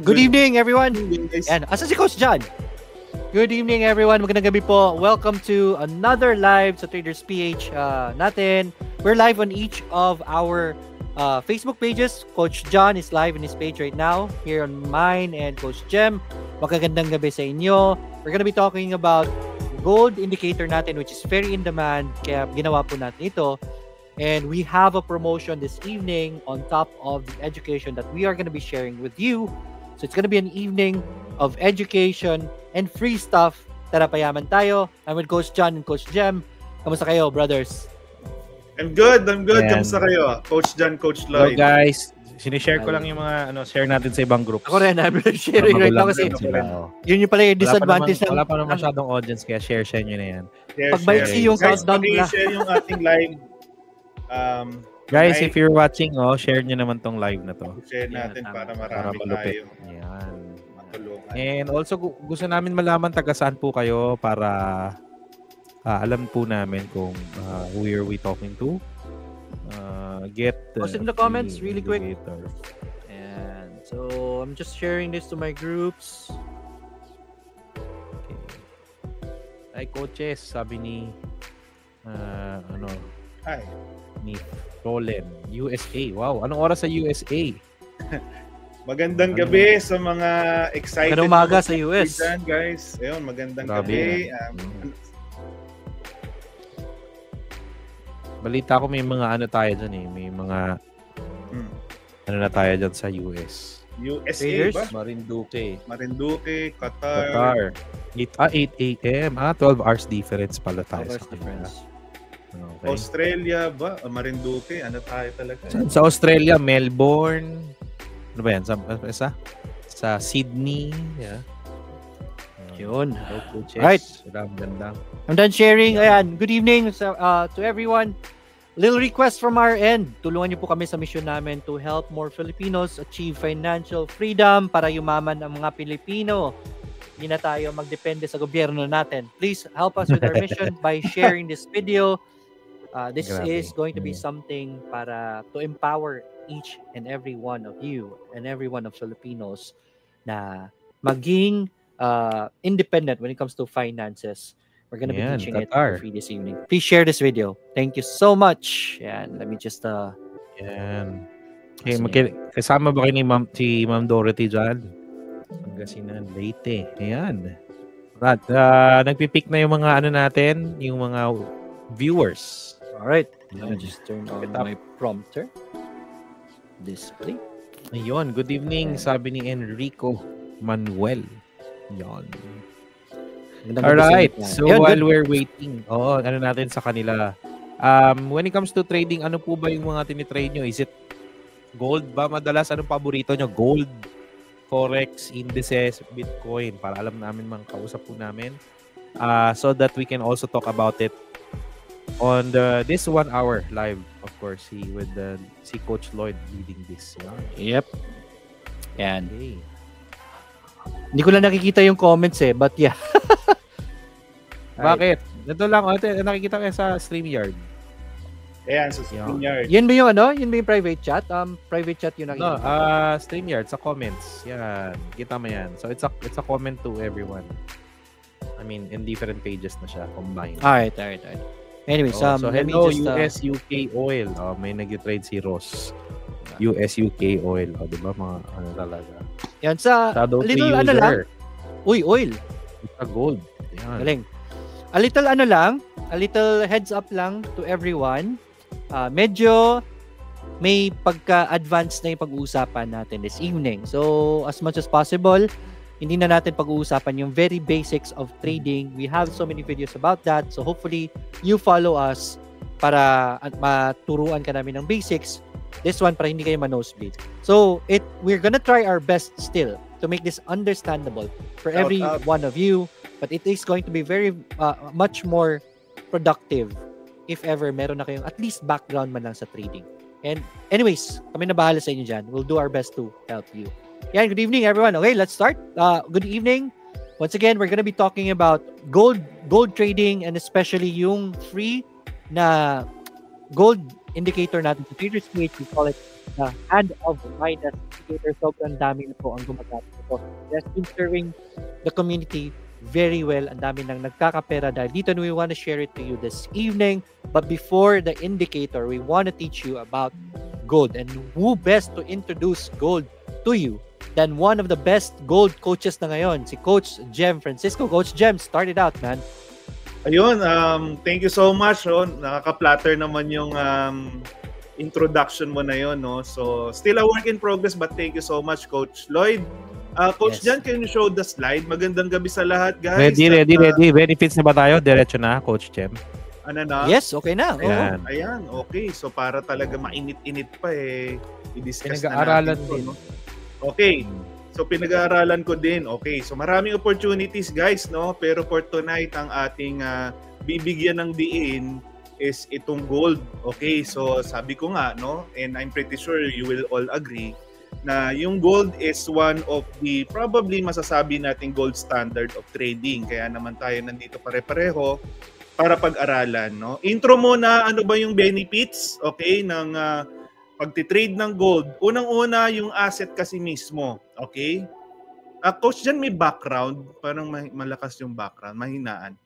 Good evening, everyone. Guys. And asa si Coach John? Good evening, everyone. Magandang gabi po. Welcome to another live sa Traders PH natin. We're live on each of our Facebook pages. Coach John is live on his page right now. Here on mine and Coach Jem. Magandang gabi sa inyo. We're gonna be talking about gold indicator natin, which is very in demand. Kaya ginawa po natin ito. And we have a promotion this evening on top of the education that we are going to be sharing with you. So it's going to be an evening of education and free stuff. Tara, payaman tayo. I'm with Coach John and Coach Jem. Kamusta kayo, brothers? I'm good. Kamusta kayo? Coach John, Coach Lloyd. Hello guys. Sinishare ko lang yung mga share natin sa ibang groups. Ako rin, I'm sharing right now kasi yun yung pala yung disadvantage. Wala pa naman masyadong audience kaya share nyo na yan. Pag-maiksi yung countdown nila. Share yung ating live. Guys, if you're watching, share nyo naman tong live na to. Share natin para marami tayo. Yan. Matulungan. And also, gusto namin malaman taga saan po kayo para alam po namin kung who are we talking to. Post in the comments really quick. And so, I'm just sharing this to my groups. Okay. Ay, coaches, sabi ni Hi. Ni Roland, USA. Wow, anong oras sa USA? Magandang gabi sa mga excited. Magandang umaga sa US. Guys. Ayun, magandang gabi. Balita ko may mga tayo dyan eh. May mga na tayo dyan sa US. USA ba? Marinduque, Qatar. 8 a.m. 12 hours difference pala tayo. 12 hours difference. Okay. Australia ba? Marinduque, ano tayo talaga? Sa Australia, Melbourne. Ano ba yan? Sa Sydney. Yeah. Yun. Right. Ganda. I'm done sharing. Ayan. Good evening to everyone. Little request from our end. Tulungan niyo po kami sa mission namin to help more Filipinos achieve financial freedom para yumaman ang mga Pilipino. Hindi na tayo magdepende sa gobyerno natin. Please help us with our mission by sharing this video. This is going to be something para to empower each and every one of you and every one of Filipinos na maging independent when it comes to finances. We're going to be teaching it for free this evening. Please share this video. Thank you so much. And let me just Yan. Okay, kasama ba kayo ni Ma'am Dorothy dyan? Pangasinan, Leyte. Ayan. Right. Nagpipick na yung mga natin, yung mga viewers. Alright. Let me just turn on my prompter. Display. Ayun. Good evening, sabi ni Enrico Manuel. Yan. Alright. So while we're waiting, natin sa kanila. When it comes to trading, ano po ba yung mga tinitrade nyo? Is it gold ba madalas? Anong paborito nyo? Gold, Forex, indices, Bitcoin, para alam namin mga kausap po namin. So that we can also talk about it on this 1 hour live, of course, with si Coach Lloyd leading this. Yep. And hindi ko lang nakikita yung comments but yeah. Bakit? Ito lang, nakikita ko sa StreamYard. Ayan, sa StreamYard. Yan ba yung Yan ba yung private chat? Private chat yung nakikita. No, StreamYard, sa comments. Yan. Kita mo yan. So, it's a comment to everyone. I mean, in different pages na siya, combined. Alright. Anyways, so hello, US, UK oil. May nag-trade si Ross. US, UK oil. Diba? Mga talaga. Yan, sa little lang. Uy, oil. It's a gold. Yan. Galing. A little heads up lang to everyone. Medyo may pagka-advanced na yung pag-uusapan natin this evening. So, as much as possible, hindi na natin pag-uusapan yung very basics of trading. We have so many videos about that. So, hopefully, you follow us para maturuan ka namin ng basics. This one, para hindi kayo ma-nosebleed. So, we're gonna try our best still to make this understandable for every one of you. But it is going to be very much more productive if ever meron na kayong at least background man lang sa trading. And anyways, kami na bahala sa inyo dyan. We'll do our best to help you. Yeah, good evening everyone. Okay, let's start. Good evening. Once again, we're gonna be talking about gold trading and especially yung free na gold indicator natin sa Traders PH. We call it the hand of Midas indicator. Sobrang dami na po ang gumagamit ito. It has been serving the community very well. Ang dami nang nagkakapera dahil dito, and we want to share it to you this evening. But before the indicator, we want to teach you about gold, and who best to introduce gold to you than one of the best gold coaches na ngayon, si Coach Jem Francisco. Coach Jem, start it out, man. Ayun, thank you so much. Nakaka-platter naman yung introduction mo na yun. No? So, still a work in progress, but thank you so much, Coach Lloyd. Coach Jan, can you show the slide? Magandang gabi sa lahat, guys. Ready. Benefits na ba tayo? Diretso na, Coach Jem. Ano na? Yes, okay na. Ayan, okay. So, para talaga mainit-init pa i-discuss na natin. Din. No? Okay. So pinag-aaralan ko din. Okay, so maraming opportunities guys, no? Pero for tonight ang ating bibigyan ng diin is itong gold. Okay, so sabi ko nga, no? And I'm pretty sure you will all agree na yung gold is one of the probably masasabi nating gold standard of trading. Kaya naman tayo nandito pare-pareho para pag-aralan, no? Intro muna, ano ba yung benefits, okay, ng pagtitrade ng gold. Unang-una, yung asset kasi mismo. Okay? Coach, dyan may background. Parang malakas yung background. Mahinaan.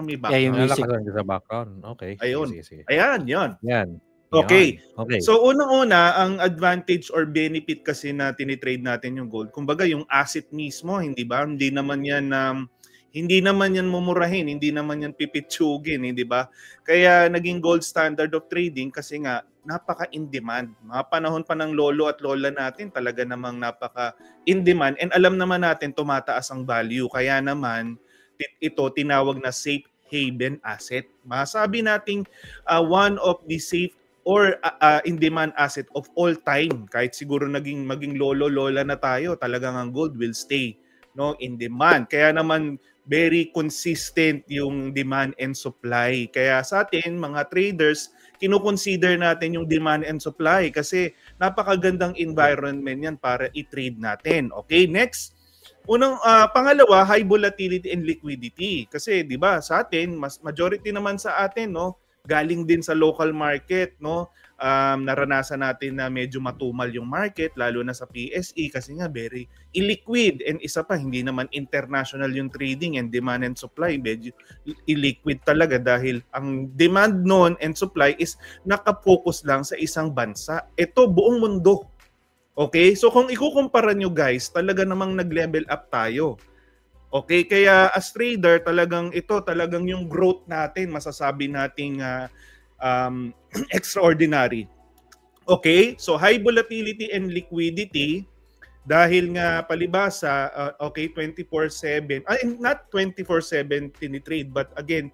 May background. Yeah, yung music. Malakas sa background. Okay. Ayun. Sige. Ayan, yun. Yan. Okay. Okay. So, unang-una, ang advantage or benefit kasi na tinitrade natin yung gold. Kumbaga, yung asset mismo, hindi ba? Hindi naman yan mumurahin, hindi naman yan pipitsugin, hindi ba? Kaya naging gold standard of trading kasi nga napaka-in-demand. Mga panahon pa ng lolo at lola natin, talaga namang napaka-in-demand. And alam naman natin, tumataas ang value. Kaya naman, ito tinawag na safe haven asset. Masabi nating one of the safe or in-demand asset of all time. Kahit siguro maging lolo-lola na tayo, talagang ang gold will stay, no, in demand. Kaya naman, very consistent yung demand and supply. Kaya sa atin, mga traders, kino-consider natin yung demand and supply kasi napakagandang environment yan para i-trade natin. Okay, next. Pangalawa, high volatility and liquidity. Kasi 'di ba, sa atin, majority naman sa atin, no, galing din sa local market, no. Naranasan natin na medyo matumal yung market lalo na sa PSE kasi nga very illiquid, and isa pa hindi naman international yung trading and demand and supply, medyo illiquid talaga dahil ang demand noon and supply is nakapokus lang sa isang bansa. Ito buong mundo. Okay? So kung ikukumpara nyo guys, talaga namang nag-level up tayo. Okay? Kaya as trader, talagang yung growth natin, masasabi nating extraordinary. Okay? So high volatility and liquidity dahil nga palibasa, 24/7, not 24/7 tinitrade, but again,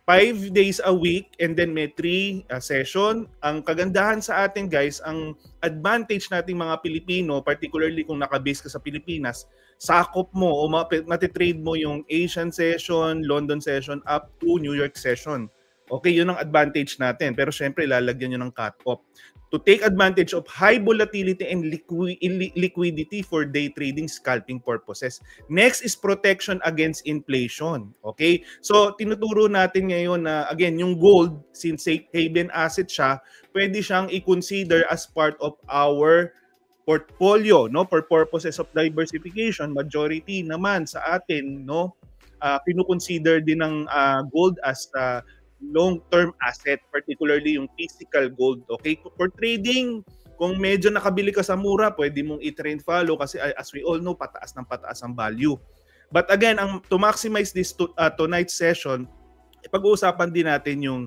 5 days a week and then may 3 session. Ang kagandahan sa atin guys, ang advantage nating mga Pilipino, particularly kung nakabase ka sa Pilipinas, sakop mo o matitrade mo yung Asian session, London session up to New York session. Okay, yun ang advantage natin. Pero syempre, lalagyan nyo ng cut-off. To take advantage of high volatility and liquidity for day trading, scalping purposes. Next is protection against inflation. Okay? So, tinuturo natin ngayon na, again, yung gold, since safe haven asset siya, pwede siyang i-consider as part of our portfolio, no, for purposes of diversification. Majority naman sa atin, no, kinukonsider din ng gold as long-term asset, particularly yung physical gold. Okay, for trading, kung medyo nakabili ka sa mura, pwede mong i-trend follow kasi as we all know, pataas ang value. But again, to maximize this tonight's session, pag-uusapan din natin yung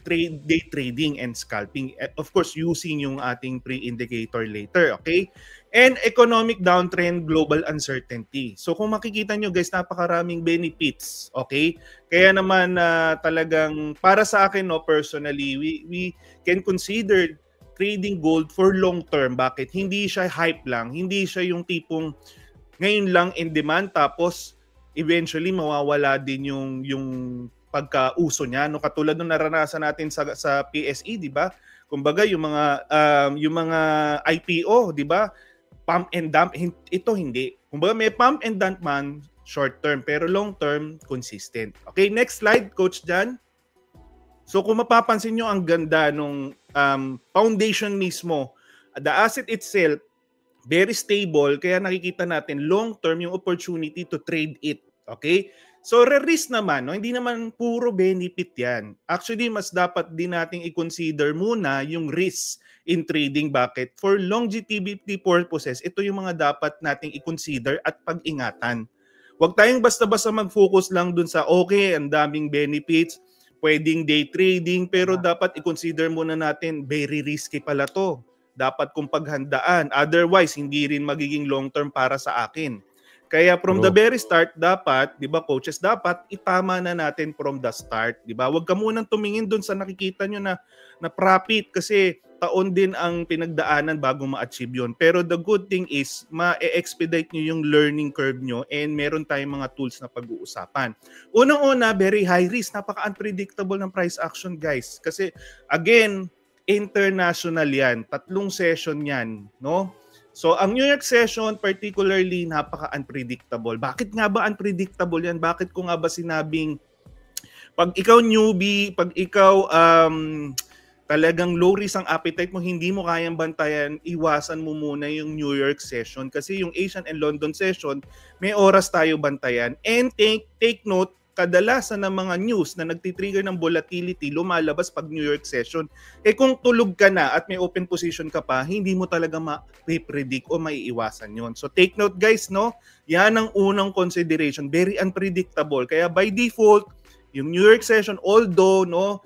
day trading and scalping. Of course, using yung ating pre-indicator later, okay? And economic downtrend, global uncertainty. So kung makikita nyo guys, napakaraming benefits, okay? Kaya naman talagang para sa akin, no, personally, we can consider trading gold for long term. Bakit? Hindi siya hype lang. Hindi siya yung tipong ngayon lang in demand tapos eventually mawawala din yung pagkauso niya, no, katulad nung naranasan natin sa PSE, di ba? Kumbaga yung mga IPO, di ba? Pump and dump, ito hindi. Kumbaga may pump and dump man short term, pero long term consistent. Okay, next slide, Coach Jan. So kung mapapansin nyo, ang ganda nung foundation mismo The asset itself, very stable, kaya nakikita natin long-term yung opportunity to trade it. Okay? So, risk naman, no? Hindi naman puro benefit yan. Actually, mas dapat din nating i-consider muna yung risk in trading. Bakit? For longevity purposes, ito yung mga dapat nating i-consider at pag-ingatan. Huwag tayong basta-basta mag-focus lang dun sa okay, ang daming benefits, pwedeng day trading, pero dapat i-consider muna natin, very risky pala to. Dapat kong paghandaan. Otherwise, hindi rin magiging long-term para sa akin. Kaya from the very start, dapat, di ba coaches, dapat itama na natin from the start. Di ba? Huwag ka munang tumingin dun sa nakikita nyo na profit kasi taon din ang pinagdaanan bago ma-achieve yun. Pero the good thing is, ma-expedite nyo yung learning curve nyo and meron tayong mga tools na pag-uusapan. Unang-una, very high risk. Napaka-unpredictable ng price action, guys. Kasi, again, international yan. 3 session yan, no? So, ang New York session, particularly, napaka-unpredictable. Bakit nga ba unpredictable yan? Bakit ko nga ba sinabing, pag ikaw newbie, pag ikaw talagang low risk ang appetite mo, hindi mo kayang bantayan, iwasan mo muna yung New York session. Kasi yung Asian and London session, may oras tayo bantayan. And take note, kadalasan ng mga news na nagtitrigger ng volatility lumalabas pag New York session. Kung tulog ka na at may open position ka pa, hindi mo talaga ma-predict o maiiwasan yon. So take note guys, no? Yan ang unang consideration. Very unpredictable. Kaya by default, yung New York session, although, no,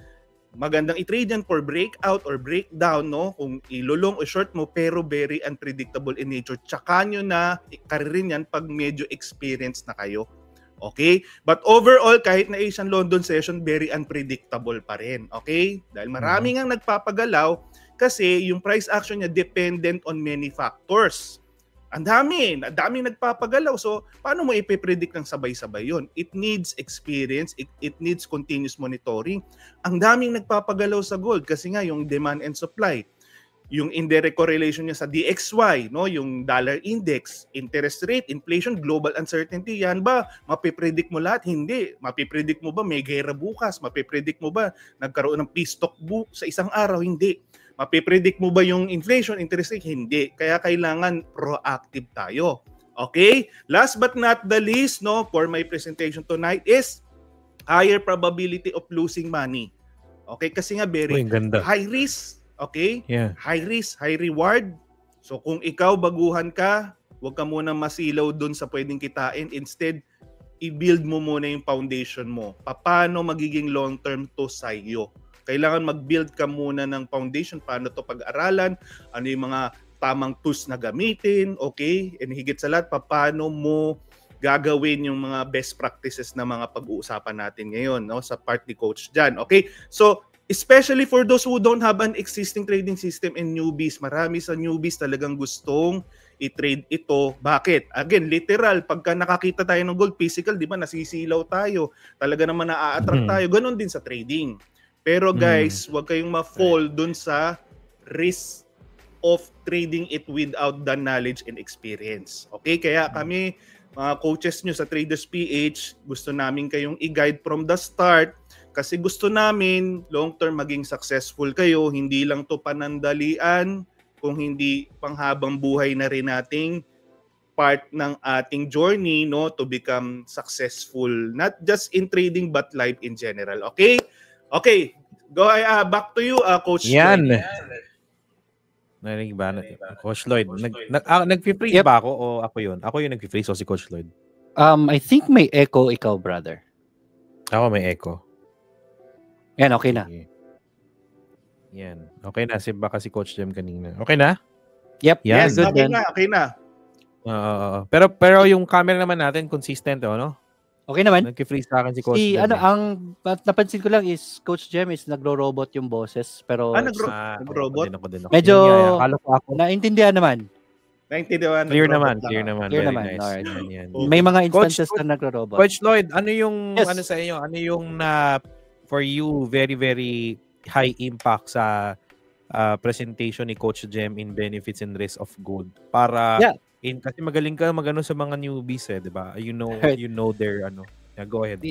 magandang i-trade yan for breakout or breakdown, no? Kung ilulong o short mo, pero very unpredictable in nature. Tsaka nyo na karirin yan pag medyo experienced na kayo. Okay? But overall, kahit na Asian London session, very unpredictable pa rin. Okay? Dahil marami ngang nagpapagalaw kasi yung price action niya dependent on many factors. Ang daming nagpapagalaw. So, paano mo ipipredict ng sabay-sabay yun? It needs experience. It needs continuous monitoring. Ang daming nagpapagalaw sa gold kasi nga yung demand and supply. Yung indirect correlation niya sa DXY, no, yung dollar index, interest rate, inflation, global uncertainty, yan ba mapipredict mo lahat? Hindi. Mapipredict mo ba may gera bukas? Mapipredict mo ba nagkaroon ng peace talk sa isang araw? Hindi. Mapipredict mo ba yung inflation, interest rate? Hindi. Kaya kailangan proactive tayo. Okay? Last but not the least, no, for my presentation tonight is higher probability of losing money. Okay? Kasi nga very high risk. Okay? Yeah. High risk, high reward. So kung ikaw baguhan ka, huwag ka muna masilaw dun sa pwedeng kitain. Instead, i-build mo muna yung foundation mo. Paano magiging long-term to sa iyo? Kailangan mag-build ka muna ng foundation. Paano to pag-aralan? Ano yung mga tamang tools na gamitin? Okay? And higit sa lahat, paano mo gagawin yung mga best practices na mga pag-uusapan natin ngayon, no, sa part ni Coach Jan. Okay? So, especially for those who don't have an existing trading system and newbies, marami sa newbies talagang gustong i-trade ito. Bakit? Again, literal, pagka nakakita tayo ng gold, physical, di ba, nasisilaw tayo. Talaga naman na-attract tayo. Ganon din sa trading. Pero guys, huwag kayong ma-fall dun sa risk of trading it without the knowledge and experience. Okay? Kaya kami, mga coaches nyo sa Traders PH, gusto namin kayong i-guide from the start. Kasi gusto namin long-term maging successful kayo, hindi lang to panandalian, kung hindi panghabang buhay na rin nating part ng ating journey, no, to become successful, not just in trading but life in general. Okay? Okay. Go back to you, Coach Yan. Lloyd. Narinig ba? Coach Lloyd, nag-freeze ba ako o ako yun? Ako yung nag-freeze o si Coach Lloyd? I think may echo ikaw, brother. Ako may echo. Yan, okay na. Yan. Okay na. Baka si Coach Jem kanina. Okay na? Yep. Yan. Yes, okay na. Pero yung camera naman natin, consistent, no? Okay naman. Nag-freeze sa akin si Coach Jem. Ang napansin ko lang is Coach Jem is nagro-robot yung boses. Pero nag-robot? Medyo naintindihan naman. Clear naman. Nice. Alright. May mga instances na nagro-robot. Coach Lloyd, ano yung ano sa inyo? Ano yung for you very very high impact sa presentation ni Coach Jem in benefits and risks of gold? Para kasi magaling ka magano sa mga newbies, di ba? You know their ano. Yeah, go ahead.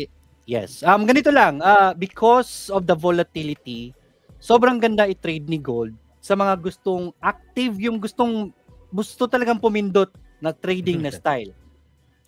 Yes. Ganito lang, because of the volatility, sobrang ganda i-trade ni gold sa mga gustong active, yung gusto talagang pumindot na trading na style.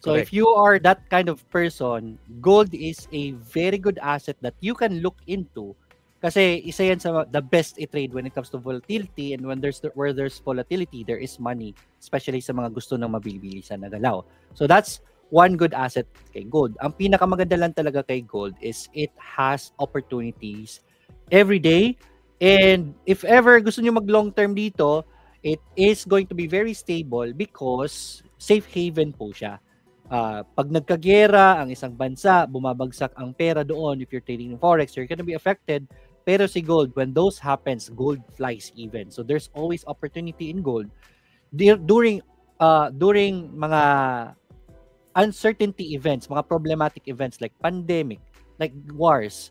So Correct. if you are that kind of person, gold is a very good asset that you can look into. Kasi isa yan sa the best i-trade when it comes to volatility, and where there's volatility, there is money, especially sa mga gusto ng mabilibilisan na galaw. So that's one good asset kay gold. Ang pinakamaganda lang talaga kay gold is it has opportunities every day. And if ever gusto nyo mag long term dito, it is going to be very stable because safe haven po siya. Pag nagkagera ang isang bansa, bumabagsak ang pera doon, if you're trading in forex, you're gonna be affected. Pero si gold, when those happens, gold flies even. So there's always opportunity in gold. During mga uncertainty events, mga problematic events like pandemic, like wars,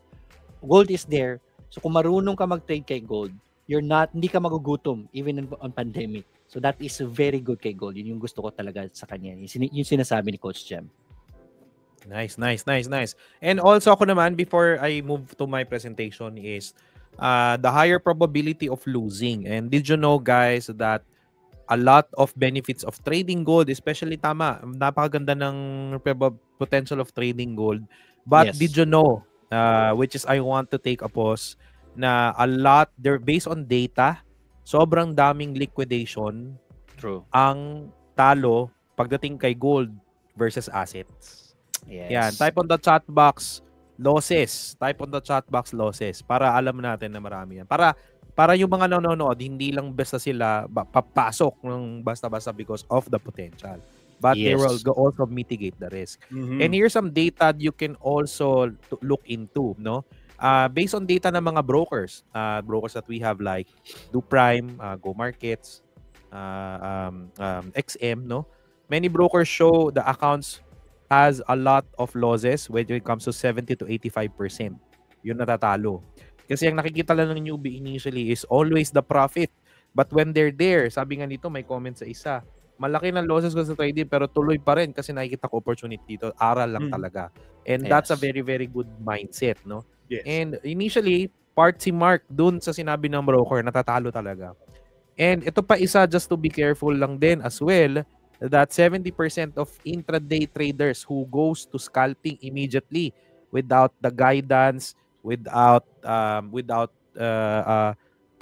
gold is there. So kung marunong ka mag-trade kay gold, hindi ka magugutom even on pandemic. So that is very good kay gold. Yun yung gusto ko talaga sa kanya. Yung sinasabi ni Coach Jem. Nice. And also ako naman, before I move to my presentation, is the higher probability of losing. And did you know, guys, that a lot of benefits of trading gold, especially napakaganda ng potential of trading gold. But Yes. did you know, which is I want to take a pause, na a lot, they're based on data, sobrang daming liquidation. True. Ang talo pagdating kay gold versus assets. Yes. Yan, type on the chat box losses. Type on the chat box losses para alam natin na marami yan. Para yung mga nanonood, hindi lang basta sila papasok ng basta-basta because of the potential. But they will also mitigate the risk. Mm-hmm. And here's some data you can also look into, no? Based on data ng mga brokers that we have like DoPrime, Go Markets, XM, no? Many brokers show the accounts has a lot of losses when it comes to 70 to 85%. Yun natatalo. Kasi ang nakikita lang ng newbie initially is always the profit. But when they're there, sabi nga nito, may comment sa isa, malaki ng losses ko sa trading pero tuloy pa rin kasi nakikita ko opportunity dito. Aral lang talaga. And that's a very, very good mindset, no? Yes. And initially, part si Mark dun sa sinabi ng broker, natatalo talaga. And ito pa isa, just to be careful lang din as well, that 70% of intraday traders who goes to scalping immediately without the guidance, without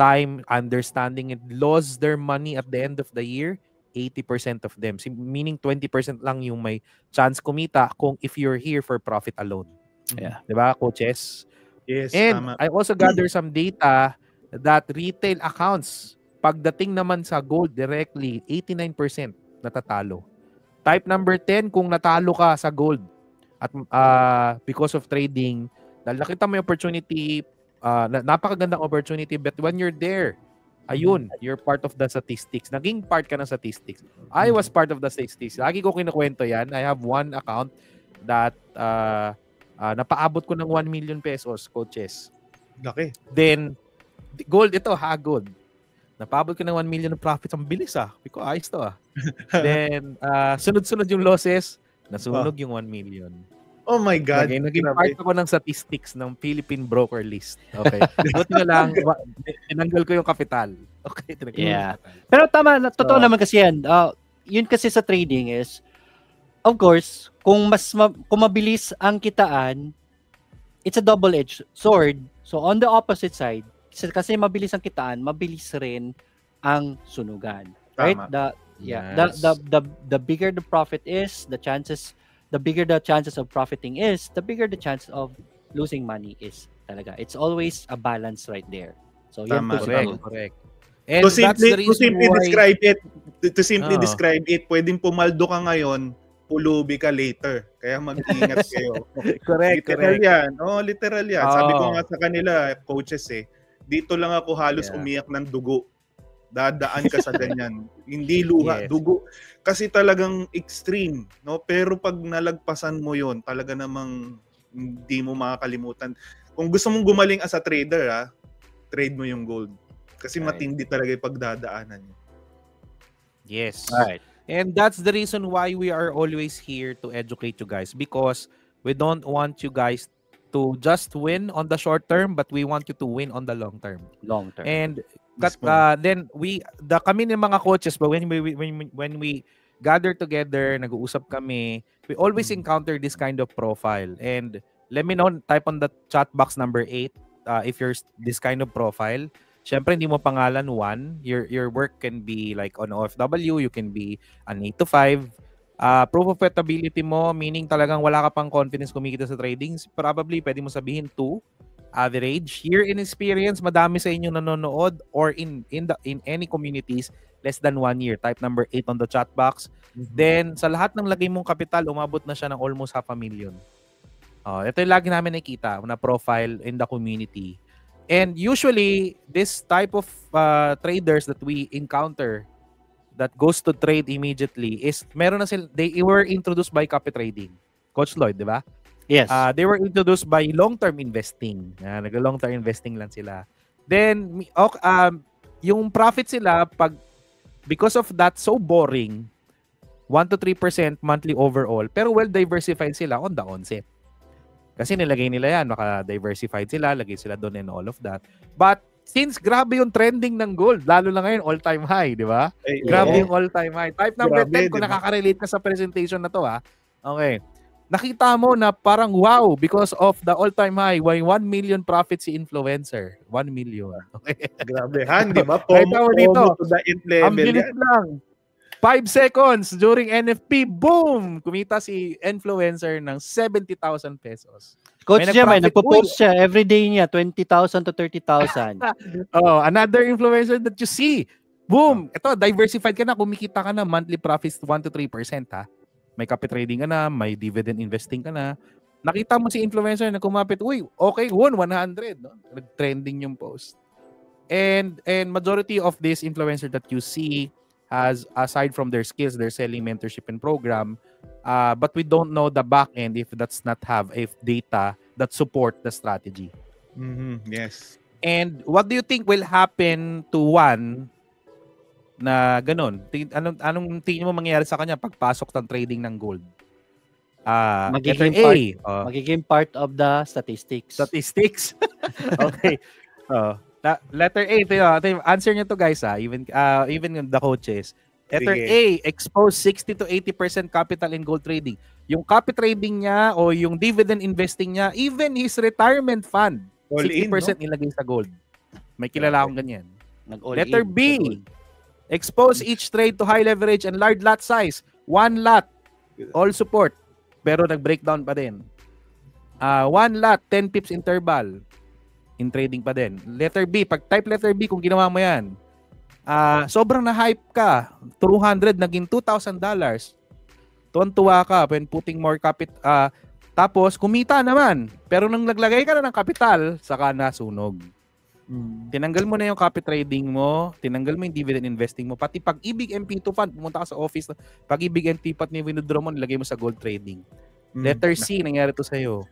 time understanding it, lost their money at the end of the year. 80% of them, meaning 20% lang yung may chance kumita kung if you're here for profit alone. Yeah. Diba, coaches? Yes, And tama. I also gather some data that retail accounts, pagdating naman sa gold directly, 89% natatalo. Type number 10, kung natalo ka sa gold at because of trading, dahil nakita mo yung opportunity, napakagandang opportunity, but when you're there, ayun, you're part of the statistics. Naging part ka ng statistics. I was part of the statistics. Lagi ko kinukwento yan. I have one account that napaabot ko ng 1 million pesos, coaches. Laki. Then, gold ito, gold. Napabot ko ng 1 million ng profits. Ang bilis Because ayos to Then, sunod-sunod yung losses. Nasunog yung 1 million. Oh my God. Naging part ako ng statistics ng Philippine Broker List. Okay. Buti na lang, tinanggal ko yung kapital. Okay. Yeah. Pero tama, totoo naman kasi yan. Yun kasi sa trading is, of course, kung mabilis ang kitaan, it's a double-edged sword. So on the opposite side, kasi mabilis ang kitaan, mabilis rin ang sunugan. Right? Tama. The bigger the profit is, the bigger the chances of profiting is, the bigger the chance of losing money is talaga. It's always a balance right there. So yan po correct. And to simply describe it, pwedeng pumaldo ka ngayon, pulubi ka later. Kaya mag-ingat kayo. Correct. Literal yan. Sabi ko nga sa kanila, coaches dito lang ako halos umiyak ng dugo. Dadaan ka sa ganyan. Hindi luha, dugo. Kasi talagang extreme, no? Pero pag nalagpasan mo 'yon, talaga namang hindi mo makakalimutan. Kung gusto mong gumaling as a trader, trade mo yung gold. Kasi matindi talaga 'yung pagdadaanan niyo. Yes. Right. And that's the reason why we are always here to educate you guys, because we don't want you guys to just win on the short term, but we want you to win on the long term. Long term. And then kami ng mga coaches, but when we gather together, nag-uusap kami, we always encounter this kind of profile. And let me know, type on the chat box number 8 if you're this kind of profile. Syempre, hindi mo pangalan 1. Your work can be like on OFW, you can be an 8 to 5. Proof of profitability mo, meaning talagang wala ka pang confidence kumikita sa trading, probably pwede mo sabihin 2. Average. Year in experience, madami sa inyo nanonood, or in any communities, less than 1 year. Type number 8 on the chat box. Then, sa lahat ng lagay mong kapital, umabot na siya ng almost 500,000. Ito yung lagi namin nakikita na profile in the community. And usually, this type of traders that we encounter that goes to trade immediately is, meron na sila, they were introduced by copy trading. Coach Lloyd, di ba? Yes. They were introduced by long-term investing. Nag-long-term investing lang sila. Then, yung profit sila, because of that, so boring, 1 to 3% monthly overall, pero well-diversified sila on the onset. Kasi nilagay nila yan, maka-diversified sila, lagay sila doon and all of that. But, since grabe yung trending ng gold, lalo na ngayon, all-time high, di ba? Grabe yung all-time high. Type number 10 kung nakaka-relate ka sa presentation na to, ha? Okay. Nakita mo na parang wow, because of the all-time high, 1 million profit si influencer. 1 million. Okay. Grabe, Han, di ba? Dito, to the end level. ang bilis lang. 5 seconds during NFP, boom! Kumita si influencer ng 70,000 pesos. Coach Jemay, nagpo-post siya every day niya, 20,000 to 30,000. Another influencer that you see. Boom! Ito, diversified ka na, kumikita ka na, monthly profits 1 to 3%, ha? May copy trading ka na, may dividend investing ka na. Nakita mo si influencer na kumapit, uy, okay, won 100, no? Nag-trending yung post. And majority of this influencer that you see has, aside from their skills, they're selling mentorship and program, but we don't know the back end if that's not have a data that support the strategy. Yes. And what do you think will happen to one na ganun? Anong tingin mo mangyayari sa kanya pagpasok ng trading ng gold? Magiging part of the statistics. Okay. Letter A, ito, answer nyo to guys, even the coaches. Letter A, expose 60 to 80% capital in gold trading. Yung copy trading niya o yung dividend investing niya, even his retirement fund, all 60% ilagay sa gold. May kilala akong ganyan. Letter B, expose each trade to high leverage and large lot size. 1 lot, all support. Pero nag-breakdown pa din. 1 lot, 10 pips interval. In trading pa din. Letter B, pag type letter B, kung ginawa mo yan, sobrang na-hype ka, 200 naging $2,000. Tuwan-tuwa ka when putting more capital. Tapos, kumita naman. Pero nang naglagay ka na ng kapital, saka nasunog. Tinanggal mo na yung copy trading mo, tinanggal mo yung dividend investing mo, pati Pag-ibig MP2 fund, pumunta ka sa office, Pag-ibig MP fund ni withdraw mo, nilagay mo sa gold trading. Letter C, nangyari to sa'yo.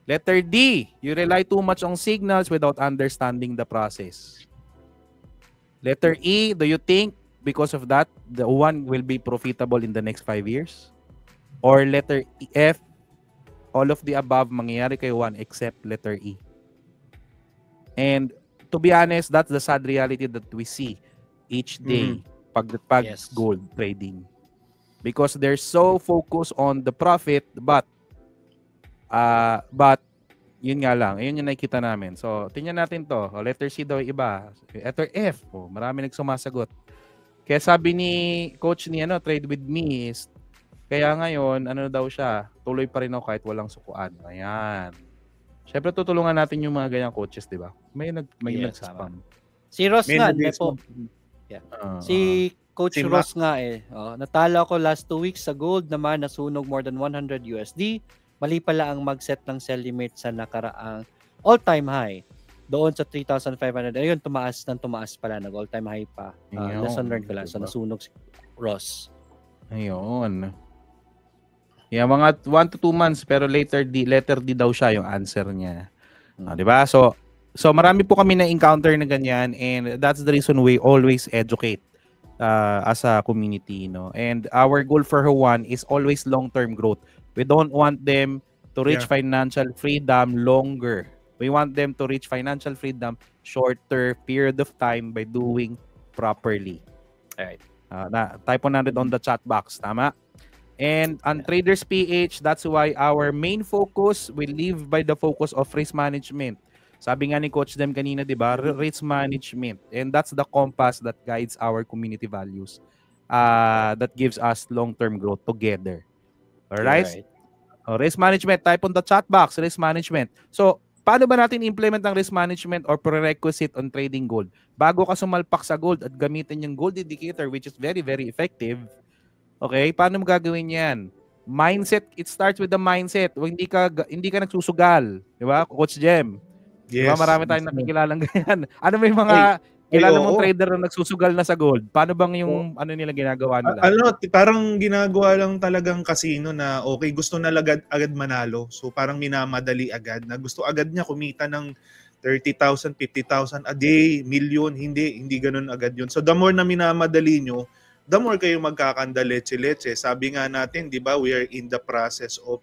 Letter D, you rely too much on signals without understanding the process. Letter E, do you think because of that, the one will be profitable in the next 5 years? Or letter F, all of the above, mangyayari kay one except letter E. And to be honest, that's the sad reality that we see each day pag gold trading. Because they're so focused on the profit, but yun nga lang, yun yung nakikita namin. So, tingnan natin to. Letter C daw iba. Letter F, marami nagsumasagot. Kaya sabi ni coach ni Trade With Me is, kaya ngayon, daw siya, tuloy pa rin ako kahit walang sukuan. Ayan. Siyempre, tutulungan natin yung mga ganyang coaches, di ba? May nag-spam. Si Ross nga, po. Yeah. Si Coach Ross nga natalo ako last 2 weeks sa gold naman, nasunog more than 100 USD. Mali pala ang mag-set ng sell limit sa nakaraang all-time high. Doon sa 3,500. Ayun, tumaas pala. Nag-all-time high pa. Lesson learned ko lang. So, nasunog si Ross. Ayun. Yeah, mga 1 to 2 months pero letter D daw siya yung answer niya. 'Di ba? So marami po kami na encounter na ganyan, and that's the reason we always educate as a community, no. And our goal for one is always long-term growth. We don't want them to reach financial freedom longer. We want them to reach financial freedom shorter period of time by doing properly. Alright. Type 100 on the chat box. Tama? And on Traders PH, that's why our main focus will live by the focus of risk management. Sabi nga ni Coach Dem kanina, di ba? Risk management. And that's the compass that guides our community values. That gives us long-term growth together. Alright? Risk management. Type on the chat box, risk management. So, paano ba natin implement ang risk management or prerequisite on trading gold? Bago ka sumalpak sa gold at gamitin yung gold indicator, which is very, very effective, okay, paano mo gagawin yan? Mindset, it starts with the mindset. Hindi ka nagsusugal. Di ba, Coach Jem? Yes. Di ba, marami tayong nakikilalang ganyan. Ano may mga kilala mong trader na nagsusugal na sa gold? Paano bang yung nila ginagawa nila? Parang ginagawa lang talagang casino na okay, gusto na agad manalo. So parang minamadali agad na gusto agad niya kumita ng 30,000, 50,000 a day, million. Hindi ganoon agad yun. So the more na minamadali nyo, the more kayo magkakandaletse-letse. Sabi nga natin, di ba, we are in the process of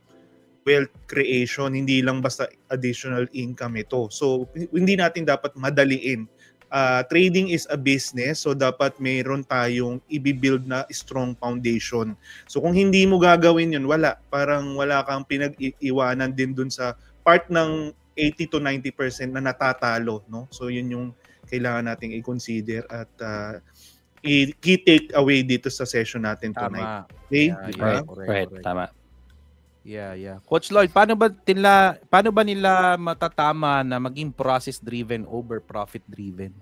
wealth creation. Hindi lang basta additional income ito. So hindi natin dapat madaliin. Trading is a business, so dapat mayroon tayong i-build na strong foundation. So kung hindi mo gagawin yun, parang wala kang pinag-iwanan din dun sa part ng 80 to 90% na natatalo, no? So yun yung kailangan nating i-consider at key take away dito sa session natin tonight. Okay? Right, tama. Yeah. Coach Lloyd, paano ba nila matatama na maging process driven over profit driven?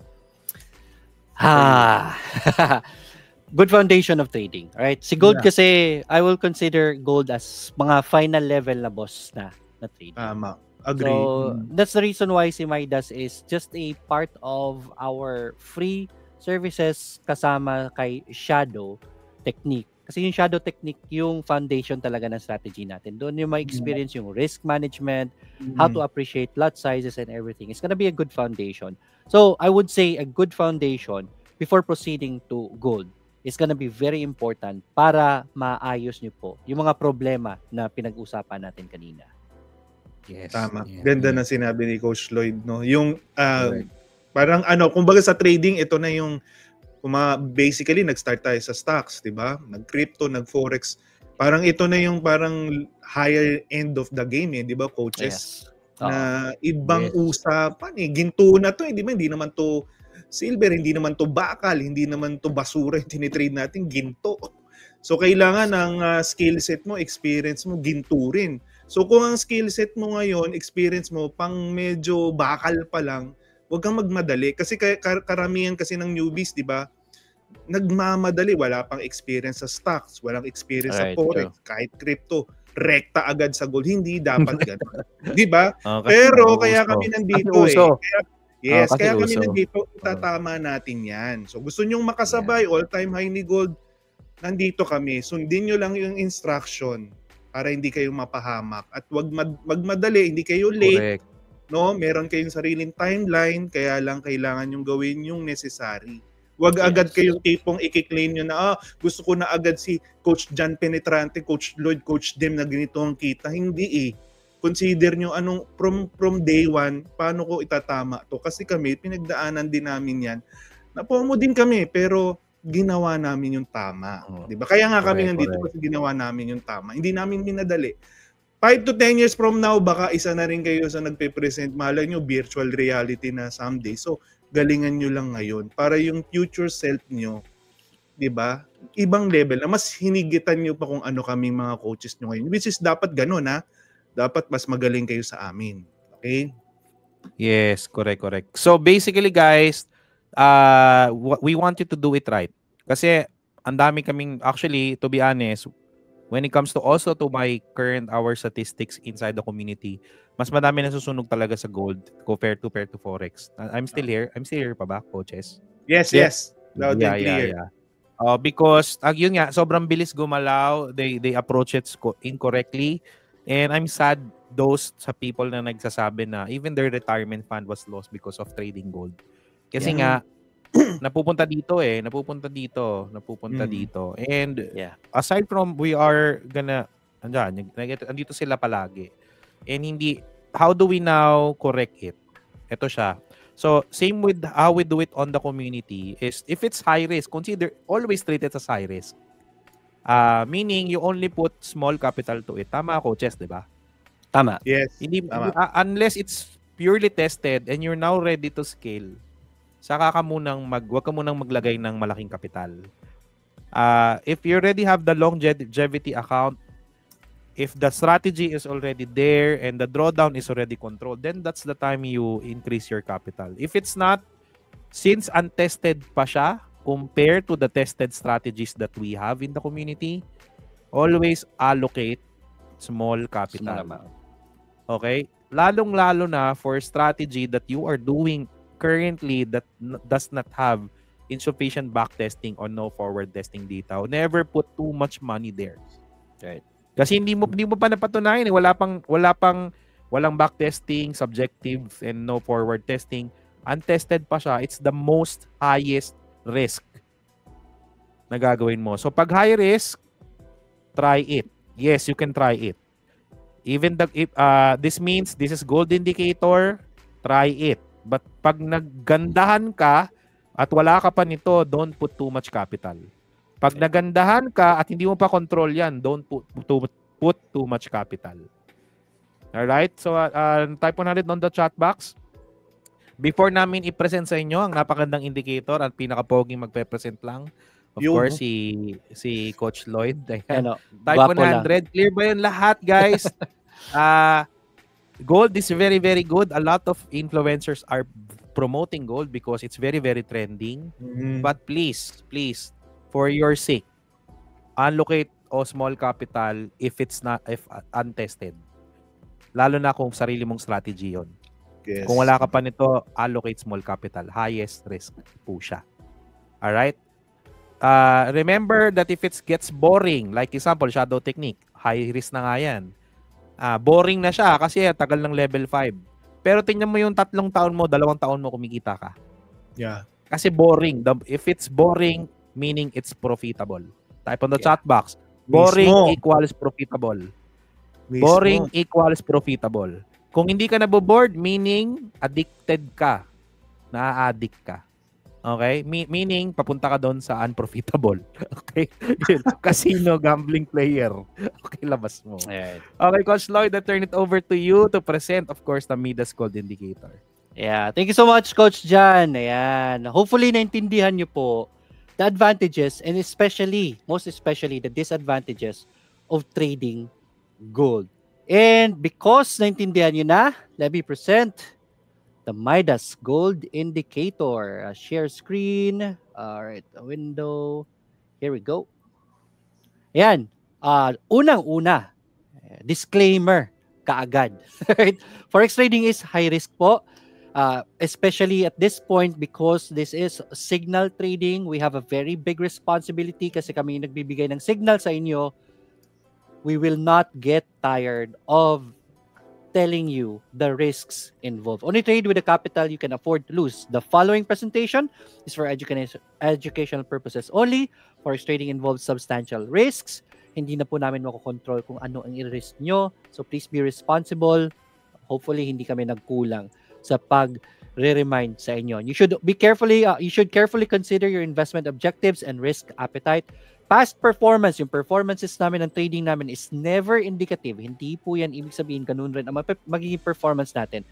Good foundation of trading, right? Si gold kasi I will consider gold as mga final level na boss na trading. Tama. Agree. So that's the reason why si Midas is just a part of our free services kasama kay Shadow Technique. Kasi yung Shadow Technique, yung foundation talaga ng strategy natin. Doon yung ma-experience yung risk management, how to appreciate lot sizes and everything. It's gonna be a good foundation. So, I would say a good foundation before proceeding to gold is gonna be very important para maayos nyo po yung mga problema na pinag-usapan natin kanina. Yes. Tama. Ganda na sinabi ni Coach Lloyd, no? Yung parang kumbaga sa trading, ito na yung basically nag-start tayo sa stocks, 'di ba? Nag-crypto, nag-forex. Parang ito na yung parang higher end of the game, 'di ba, coaches? Yes. Na ibang usapan ginto na 'to, 'di ba? Hindi naman 'to silver, hindi naman 'to bakal, hindi naman 'to basura yung tinitrade natin, ginto. So kailangan ng skill set mo, experience mo, ginto rin. So kung ang skill set mo ngayon, experience mo pang medyo bakal pa lang, huwag kang magmadali kasi karamihan kasi ng newbies, 'di ba? Nagmamadali, wala pang experience sa stocks, walang experience sa forex, kahit crypto, rekta agad sa gold. Hindi dapat gano'n. 'Di ba? Pero kaya kami nandito kaya kami nandito, itatama natin 'yan. So gusto nyong makasabay all-time high ni gold, nandito kami. Sundin nyo lang yung instruction para hindi kayo mapahamak at wag magmadali, hindi kayo late. Correct. No, meron kayong sariling timeline, kaya lang kailangan yung gawin yung necessary. Huwag agad kayong tipong i-claim nyo na gusto ko na agad si Coach John Penetrante, Coach Lloyd, Coach Dem na ganito ang kita. Hindi Consider nyo from day one, paano ko itatama to. Kasi kami, pinagdaanan din namin yan. Napomo din kami, pero ginawa namin yung tama. Diba? Kaya nga kami nandito kasi ginawa namin yung tama. Hindi namin minadali. 5 to 10 years from now, baka isa na rin kayo sa nagpe-present. Malay nyo, virtual reality na someday. So, galingan nyo lang ngayon. Para yung future self nyo, di ba? Ibang level na mas hinigitan nyo pa kung ano kami mga coaches nyo ngayon. Which is dapat ganun, ha? Dapat mas magaling kayo sa amin. Okay? Yes, correct. So, basically, guys, we want you to do it right. Kasi, ang dami kaming, actually, to be honest, when it comes to also to my current hour statistics inside the community, mas madami nasusunog talaga sa gold compared to forex. I'm still here. I'm still here pa ba, coaches? Yes. Loud and clear. Yeah. Because yun nga, sobrang bilis gumalaw. They approach it incorrectly. And I'm sad those sa people na nagsasabi na even their retirement fund was lost because of trading gold. Kasi nga, napupunta dito. And aside from we are gonna andito sila palagi. And hindi how do we now correct it? Ito siya. So, same with how we do it on the community is if it's high risk, always treat it as high risk. Meaning, you only put small capital to it. Tama ako, Chess, di ba? Tama. Yes. Tama. Unless it's purely tested and you're now ready to scale, wag ka munang maglagay ng malaking kapital. If you already have the longevity account, if the strategy is already there and the drawdown is already controlled, then that's the time you increase your capital. If it's not, since untested pa siya compared to the tested strategies that we have in the community, always allocate small capital. Okay? Lalong-lalo na for strategy that you are doing currently that does not have insufficient backtesting or no forward testing data. Never put too much money there. Right. Kasi hindi mo pa napatunayan, walang backtesting, subjective and no forward testing. Untested pa siya. It's the most highest risk na gagawin mo. So pag high risk, try it. Yes, you can try it. Even this means this is gold indicator, try it. But pag naggandahan ka at wala ka pa nito, don't put too much capital. Pag nagandahan ka at hindi mo pa control yan, don't put too much capital. Alright? So, type 100 on the chat box. Before namin i-present sa inyo ang napakagandang indicator at pinaka-poging magpe-present lang. Of course, si Coach Lloyd. Ayan. Type 100. Clear ba yun lahat, guys? Gold is very, very good. A lot of influencers are promoting gold because it's very, very trending. But please, for your sake, allocate small capital if untested. Lalo na kung sarili mong strategy yon. Yes. Kung wala ka pa nito, allocate small capital. Highest risk po siya. Alright? Remember that if it gets boring, like example, shadow technique, high risk na nga yan. Boring na siya kasi tagal ng level 5. Pero tingnan mo yung 3 taon mo, 2 taon mo kumikita ka. Yeah. Kasi boring. If it's boring, meaning it's profitable. Type on the chat box. Boring equals profitable. Boring equals profitable. Kung hindi ka naboboard, meaning addicted ka. Na-addict ka. Okay? Meaning, papunta ka doon sa unprofitable. Okay? Casino, gambling player. Okay, labas mo. Ayan. Okay, Coach Lloyd, I turn it over to you to present, of course, the Midas Gold Indicator. Yeah, thank you so much, Coach Jan. Ayan. Hopefully, naintindihan nyo po the advantages and most especially, the disadvantages of trading gold. And because naintindihan nyo na, let me present the Midas Gold Indicator. Share screen. Alright, a window. Here we go. Ayan. Unang-una, disclaimer kaagad. Forex trading is high risk po. Especially at this point because this is signal trading. We have a very big responsibility kasi kami nagbibigay ng signal sa inyo. We will not get tired of telling you the risks involved. Only trade with the capital you can afford to lose. The following presentation is for educational purposes only. Forex trading involves substantial risks. Hindi na po namin makokontrol kung ano ang i-risk nyo. So please be responsible. Hopefully hindi kami nagkulang sa pag-remind sa inyo. You should carefully consider your investment objectives and risk appetite. Past performance, yung performances namin ng trading namin is never indicative. Hindi po yan ibig sabihin ganun rin ang magiging performance natin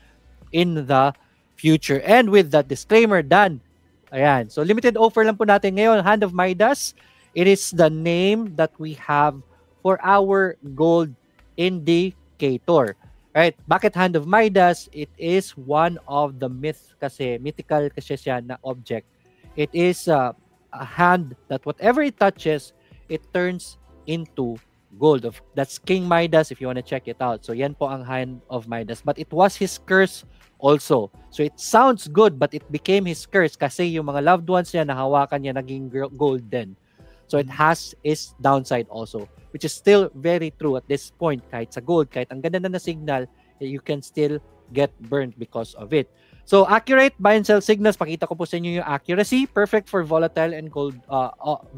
in the future. And with that disclaimer done, ayan. So limited offer lang po natin ngayon, Hand of Midas. It is the name that we have for our gold indicator. Right? Bakit Hand of Midas? It is one of the mythical kasi siya na object. It is a hand that whatever it touches, it turns into gold. That's King Midas if you want to check it out. So yan po ang Hand of Midas. But it was his curse also. So it sounds good but it became his curse kasi yung mga loved ones niya nahawakan niya naging gold din. So it has its downside also, which is still very true at this point. Kahit sa gold, kahit ang ganda na signal, you can still get burned because of it. So accurate buy and sell signals, pakita ko po sa inyo yung accuracy, perfect for volatile and gold,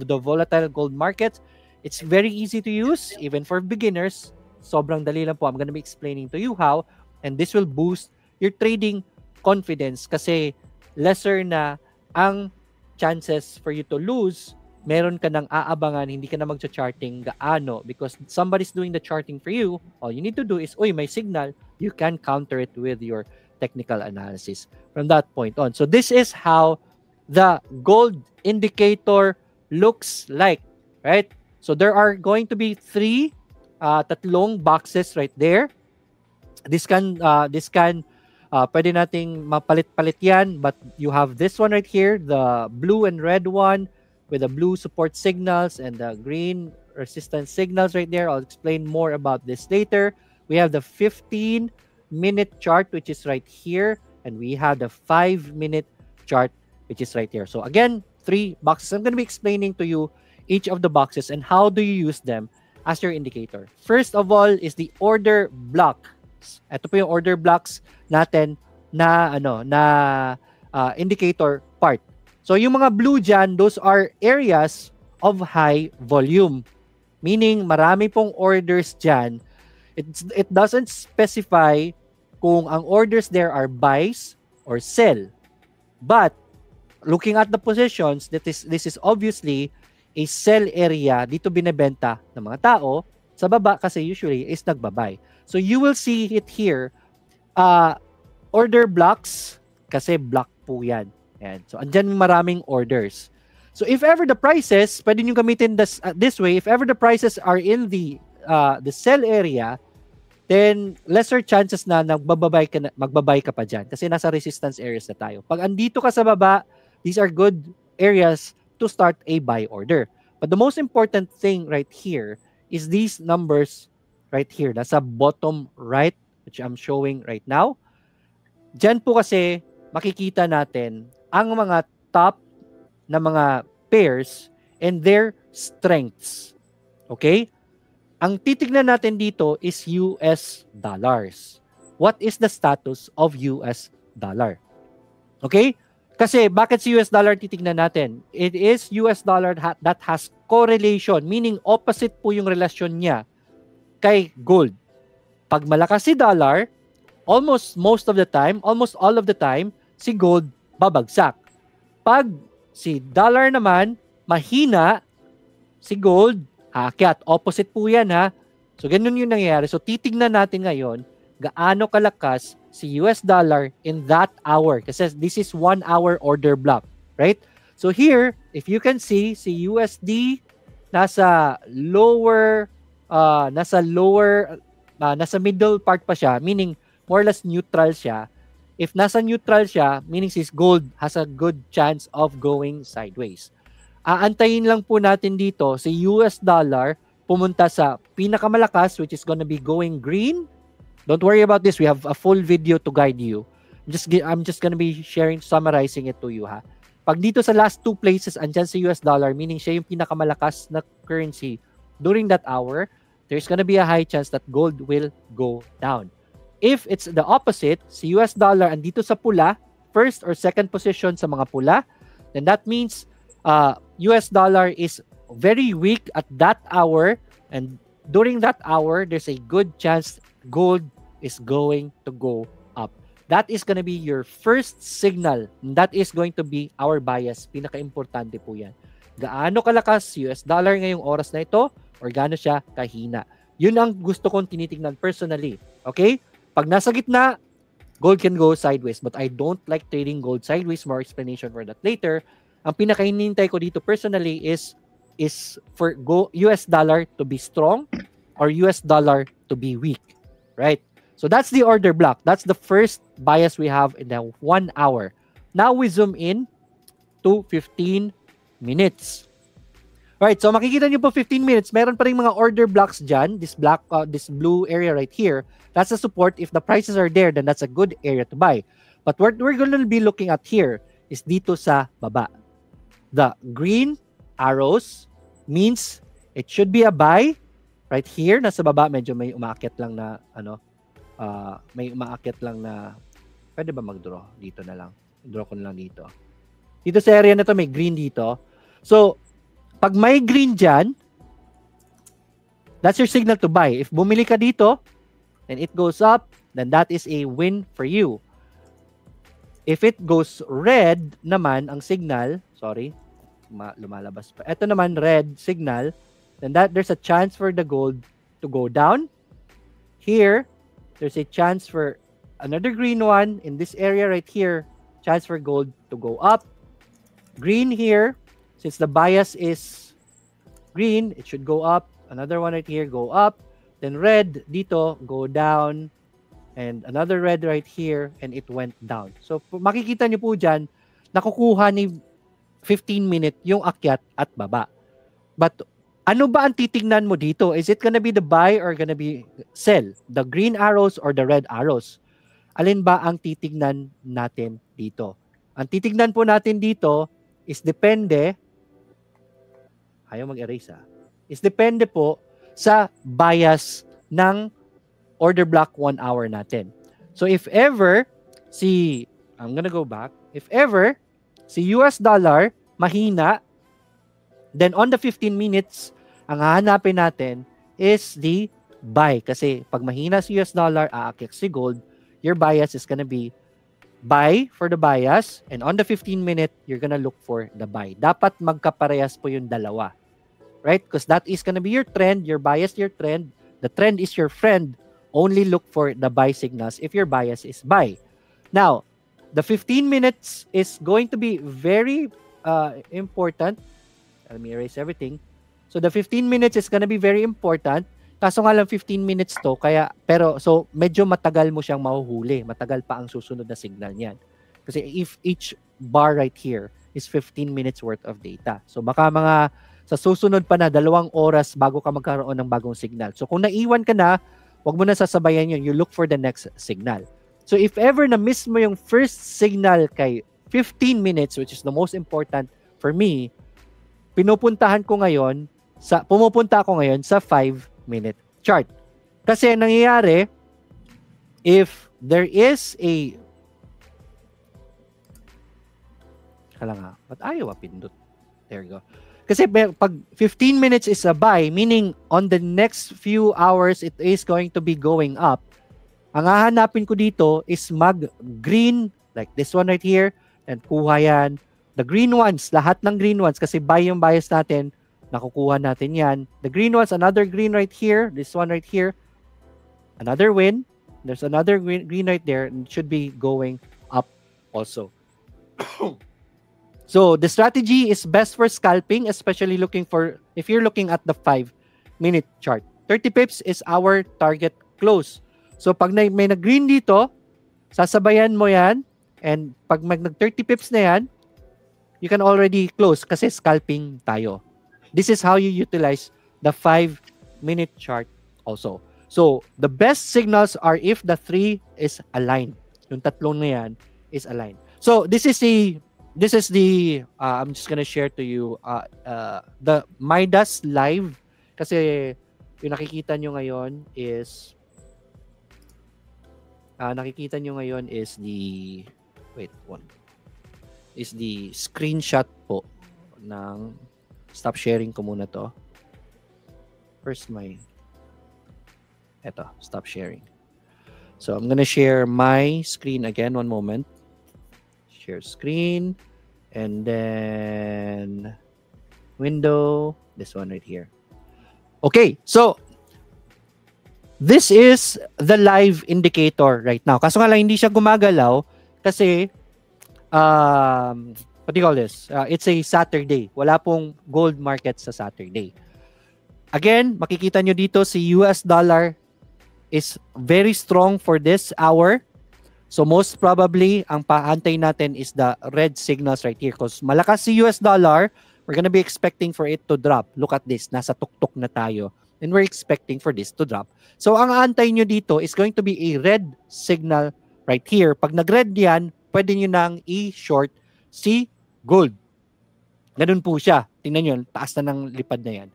the volatile gold markets. It's very easy to use, even for beginners. Sobrang dali lang po. I'm gonna be explaining to you how. and this will boost your trading confidence kasi lesser na ang chances for you to lose. Meron ka ng aabangan, hindi ka na magcha-charting gaano because somebody's doing the charting for you. All you need to do is, may signal, you can counter it with your technical analysis from that point on. So this is how the gold indicator looks like, right? So there are going to be tatlong boxes right there. This can pwede nating mapalit-palit yan, but you have this one right here, the blue and red one with the blue support signals and the green resistance signals right there. I'll explain more about this later. We have the 15-minute chart, which is right here, and we have the 5-minute chart, which is right here. So again, 3 boxes. I'm going to be explaining to you each of the boxes and how do you use them as your indicator. First of all is the order block. Ito po yung order blocks natin na indicator part. So yung mga blue dyan, those are areas of high volume. Meaning marami pong orders dyan. It doesn't specify kung ang orders there are buys or sell. But looking at the positions, this is obviously a sell area. Dito binebenta ng mga tao. Sa baba kasi usually is nagbabay. So you will see it here. Order blocks kasi block po yan. Yan. So andyan maraming orders. So if ever the prices, pwede nyo gamitin this way, if ever the prices are in the sell area, then lesser chances na magbabay ka pa dyan kasi nasa resistance areas na tayo. Pag andito ka sa baba, these are good areas to start a buy order. But the most important thing right here is these numbers right here. Nasa bottom right, which I'm showing right now. Dyan po kasi makikita natin ang mga top na mga pairs and their strengths. Okay? Ang titignan natin dito is US dollars. What is the status of US dollar? Okay? Kasi bakit si US dollar titignan natin? It is US dollar that has correlation, meaning opposite po yung relasyon niya kay gold. Pag malakas si dollar, almost all of the time, si gold babagsak. Pag si dollar naman mahina, si gold aakyat. Opposite po yan ha. So ganun yung nangyayari. So titignan natin ngayon gaano kalakas si US dollar in that hour. Kasi this is 1 hour order block. Right? So here, if you can see, si USD nasa middle part pa siya, meaning more or less neutral siya. If nasa neutral siya, meaning si gold has a good chance of going sideways. Aantayin lang po natin dito si US dollar pumunta sa pinakamalakas, which is gonna be going green. Don't worry about this. We have a full video to guide you. I'm just gonna be summarizing it to you ha. Pag dito sa last 2 places, andyan si US dollar, meaning siya yung pinakamalakas na currency during that hour, there's gonna be a high chance that gold will go down. If it's the opposite, si US dollar andito sa pula, first or second position sa mga pula, then that means US dollar is very weak at that hour, and during that hour, there's a good chance gold is going to go up. That is going to be your first signal. That is going to be our bias. Pinaka-importante po yan. Gaano kalakas US dollar ngayong oras na ito or gaano siya kahina. Yun ang gusto kong tinitingnan personally. Okay? Pag nasa gitna, gold can go sideways. But I don't like trading gold sideways. More explanation for that later. Ang pinaka-hinintay ko dito personally is for US dollar to be strong or US dollar to be weak. Right? So that's the order block. That's the first bias we have in the 1 hour. Now we zoom in to 15 minutes. Right, so makikita niyo po 15 minutes, meron pa ring mga order blocks dyan. This blue area right here, that's a support. If the prices are there, then that's a good area to buy. But what we're going to be looking at here is dito sa baba. The green arrows means it should be a buy. Right here, nasa baba, medyo may umaakyat lang na, pwede ba mag-draw? Dito na lang. Draw ko na lang dito. Dito sa area na to, may green dito. So, pag may green dyan, that's your signal to buy. If bumili ka dito, and it goes up, then that is a win for you. If it goes red naman ang signal, lumalabas pa. Ito naman red signal, then there's a chance for the gold to go down. Here, there's a chance for another green one in this area right here, chance for gold to go up. Green here, since the bias is green, it should go up. Another one right here, go up. Then red dito, go down. And another red right here, and it went down. So makikita nyo po dyan, nakukuha ni 15-minute yung akyat at baba. But ano ba ang titignan mo dito? Is it gonna be the buy or gonna be sell? The green arrows or the red arrows? Alin ba ang titignan natin dito? Ang titignan po natin dito is depende, ayaw mag-erase is depende po sa bias ng order block 1 hour natin. So if ever, I'm gonna go back, if ever, US dollar mahina, then on the 15 minutes, ang hahanapin natin is the buy. Kasi pag mahina si US dollar, aakyat si gold, your bias is gonna be buy for the bias, and on the 15-minute, you're gonna look for the buy. Dapat magkaparehas po yung dalawa. Right? Because that is gonna be your trend, your bias, your trend. The trend is your friend. Only look for the buy signals if your bias is buy. Now, the 15 minutes is going to be very important. Let me erase everything. So the 15 minutes is gonna be very important. Kaso nga lang 15 minutes to, so medyo matagal mo siyang mahuhuli. Matagal pa ang susunod na signal niyan. Kasi if each bar right here is 15 minutes worth of data. So baka sa susunod pa na 2 oras bago ka magkaroon ng bagong signal. So kung naiwan ka na, wag mo na sasabayan yun. You look for the next signal. So if ever na-miss mo yung first signal kay 15 minutes, which is the most important for me, pumupunta ako ngayon sa 5-minute chart. Kasi nangyayari, if there is a ba't ayaw pindot? There you go. Kasi pag 15 minutes is a buy, meaning on the next few hours, it is going to be going up. Ang hahanapin ko dito is mag-green, like this one right here, and kuha yan. The green ones, lahat ng green ones, kasi buy yung bias natin, nakukuha natin yan. The green ones, another green right here, this one right here, another win. There's another green right there, and it should be going up also. So the strategy is best for scalping, especially if you're looking at the 5-minute chart. 30 pips is our target close. So pag may nag-green dito, sasabayan mo yan, and pag nag-30 pips na yan, you can already close kasi scalping tayo. This is how you utilize the 5-minute chart also. So the best signals are if the 3 is aligned. Yung tatlong na yan is aligned. So this is the I'm just gonna share to you the Midas live, kasi yung nakikita nyo ngayon is the screenshot po ng, stop sharing ko muna to. Stop sharing. So I'm gonna share my screen again, one moment. Share screen, and then window, this one right here. Okay, so this is the live indicator right now. Kaso nga lang hindi siya gumagalaw kasi what do you call this? It's a Saturday. Wala pong gold market sa Saturday. Again, makikita nyo dito si US dollar is very strong for this hour. So most probably, ang paantay natin is the red signals right here. Because malakas si US dollar, we're gonna be expecting for it to drop. Look at this, nasa tuktok na tayo. And we're expecting for this to drop. So ang aantay nyo dito is going to be a red signal right here. Pag nag-red yan, pwede nyo nang i-short si gold. Ganun po siya. Tingnan nyo, taas na ng lipad na yan.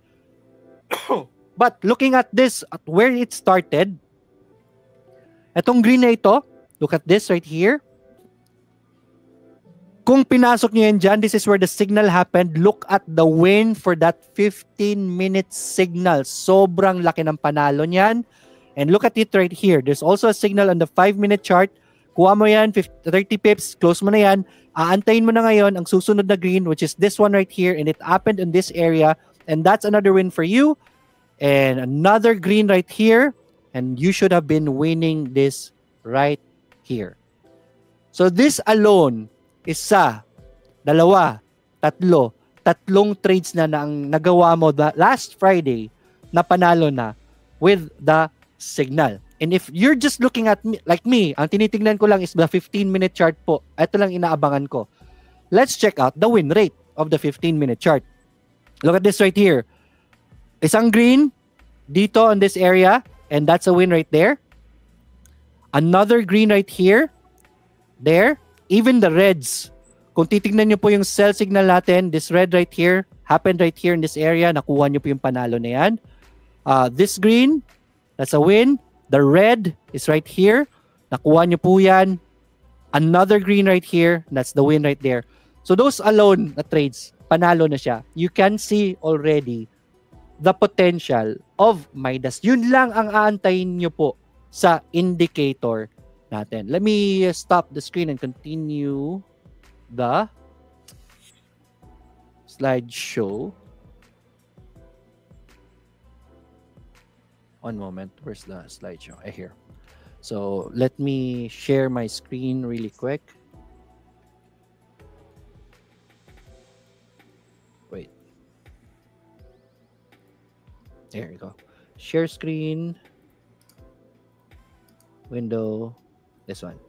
But looking at this, at where it started, etong green na ito, look at this right here. Kung pinasok nyo yan dyan, this is where the signal happened. Look at the win for that 15-minute signal. Sobrang laki ng panalo niyan. And look at it right here. There's also a signal on the 5-minute chart. Kuha mo yan, 30 pips, close mo na yan. Aantayin mo na ngayon ang susunod na green, which is this one right here, and it happened in this area. And that's another win for you. And another green right here. And you should have been winning this right here. So this alone, isa, dalawa, tatlong trades na ang nagawa mo last Friday na panalo na with the signal. And if you're just looking at me, like me, ang tinitingnan ko lang is the 15-minute chart po. Ito lang inaabangan ko. Let's check out the win rate of the 15-minute chart. Look at this right here. Isang green dito on this area, and that's a win right there. Another green right here. There. Even the reds. Kung titignan nyo po yung sell signal natin, this red right here, happened right here in this area, nakuha nyo po yung panalo na yan. This green, that's a win. The red is right here. Nakuha nyo po yan. Another green right here, that's the win right there. So those alone na trades, panalo na siya. You can see already the potential of Midas. Yun lang ang aantayin nyo po sa indicator natin. Let me stop the screen and continue the slideshow. One moment. Where's the slideshow? Here. So let me share my screen really quick. Wait. There you go. Share screen. Window. This one.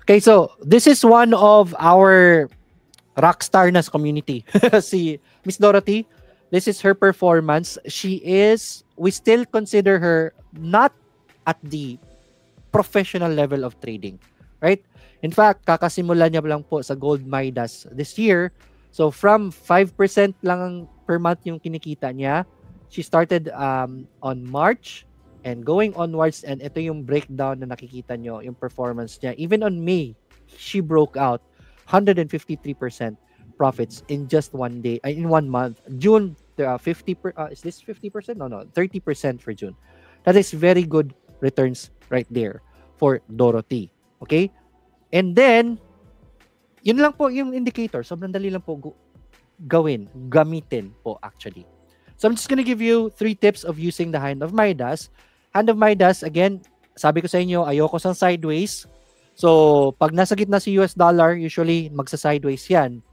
Okay, so this is one of our rockstar nas community. Si Miss Dorothy, this is her performance. We still consider her not at the professional level of trading, right? In fact, kakasimula niya lang po sa Gold Midas this year. So from 5% lang per month yung kinikita niya. She started on March and going onwards, and ito yung breakdown na nakikita nyo, yung performance niya. Even on May, she broke out 153% profits in just one day, in 1 month. June, is this 50%? No, 30% for June. That is very good returns right there for Dorothy. Okay? And then, yun lang po yung indicator. Sobrang dali lang po gamitin po actually. So I'm just gonna give you 3 tips of using the Hand of Midas. Hand of Midas, again, sabi ko sa inyo, ayoko sang sideways. So, pag nasa gitna si US dollar, usually magsa-sideways yan.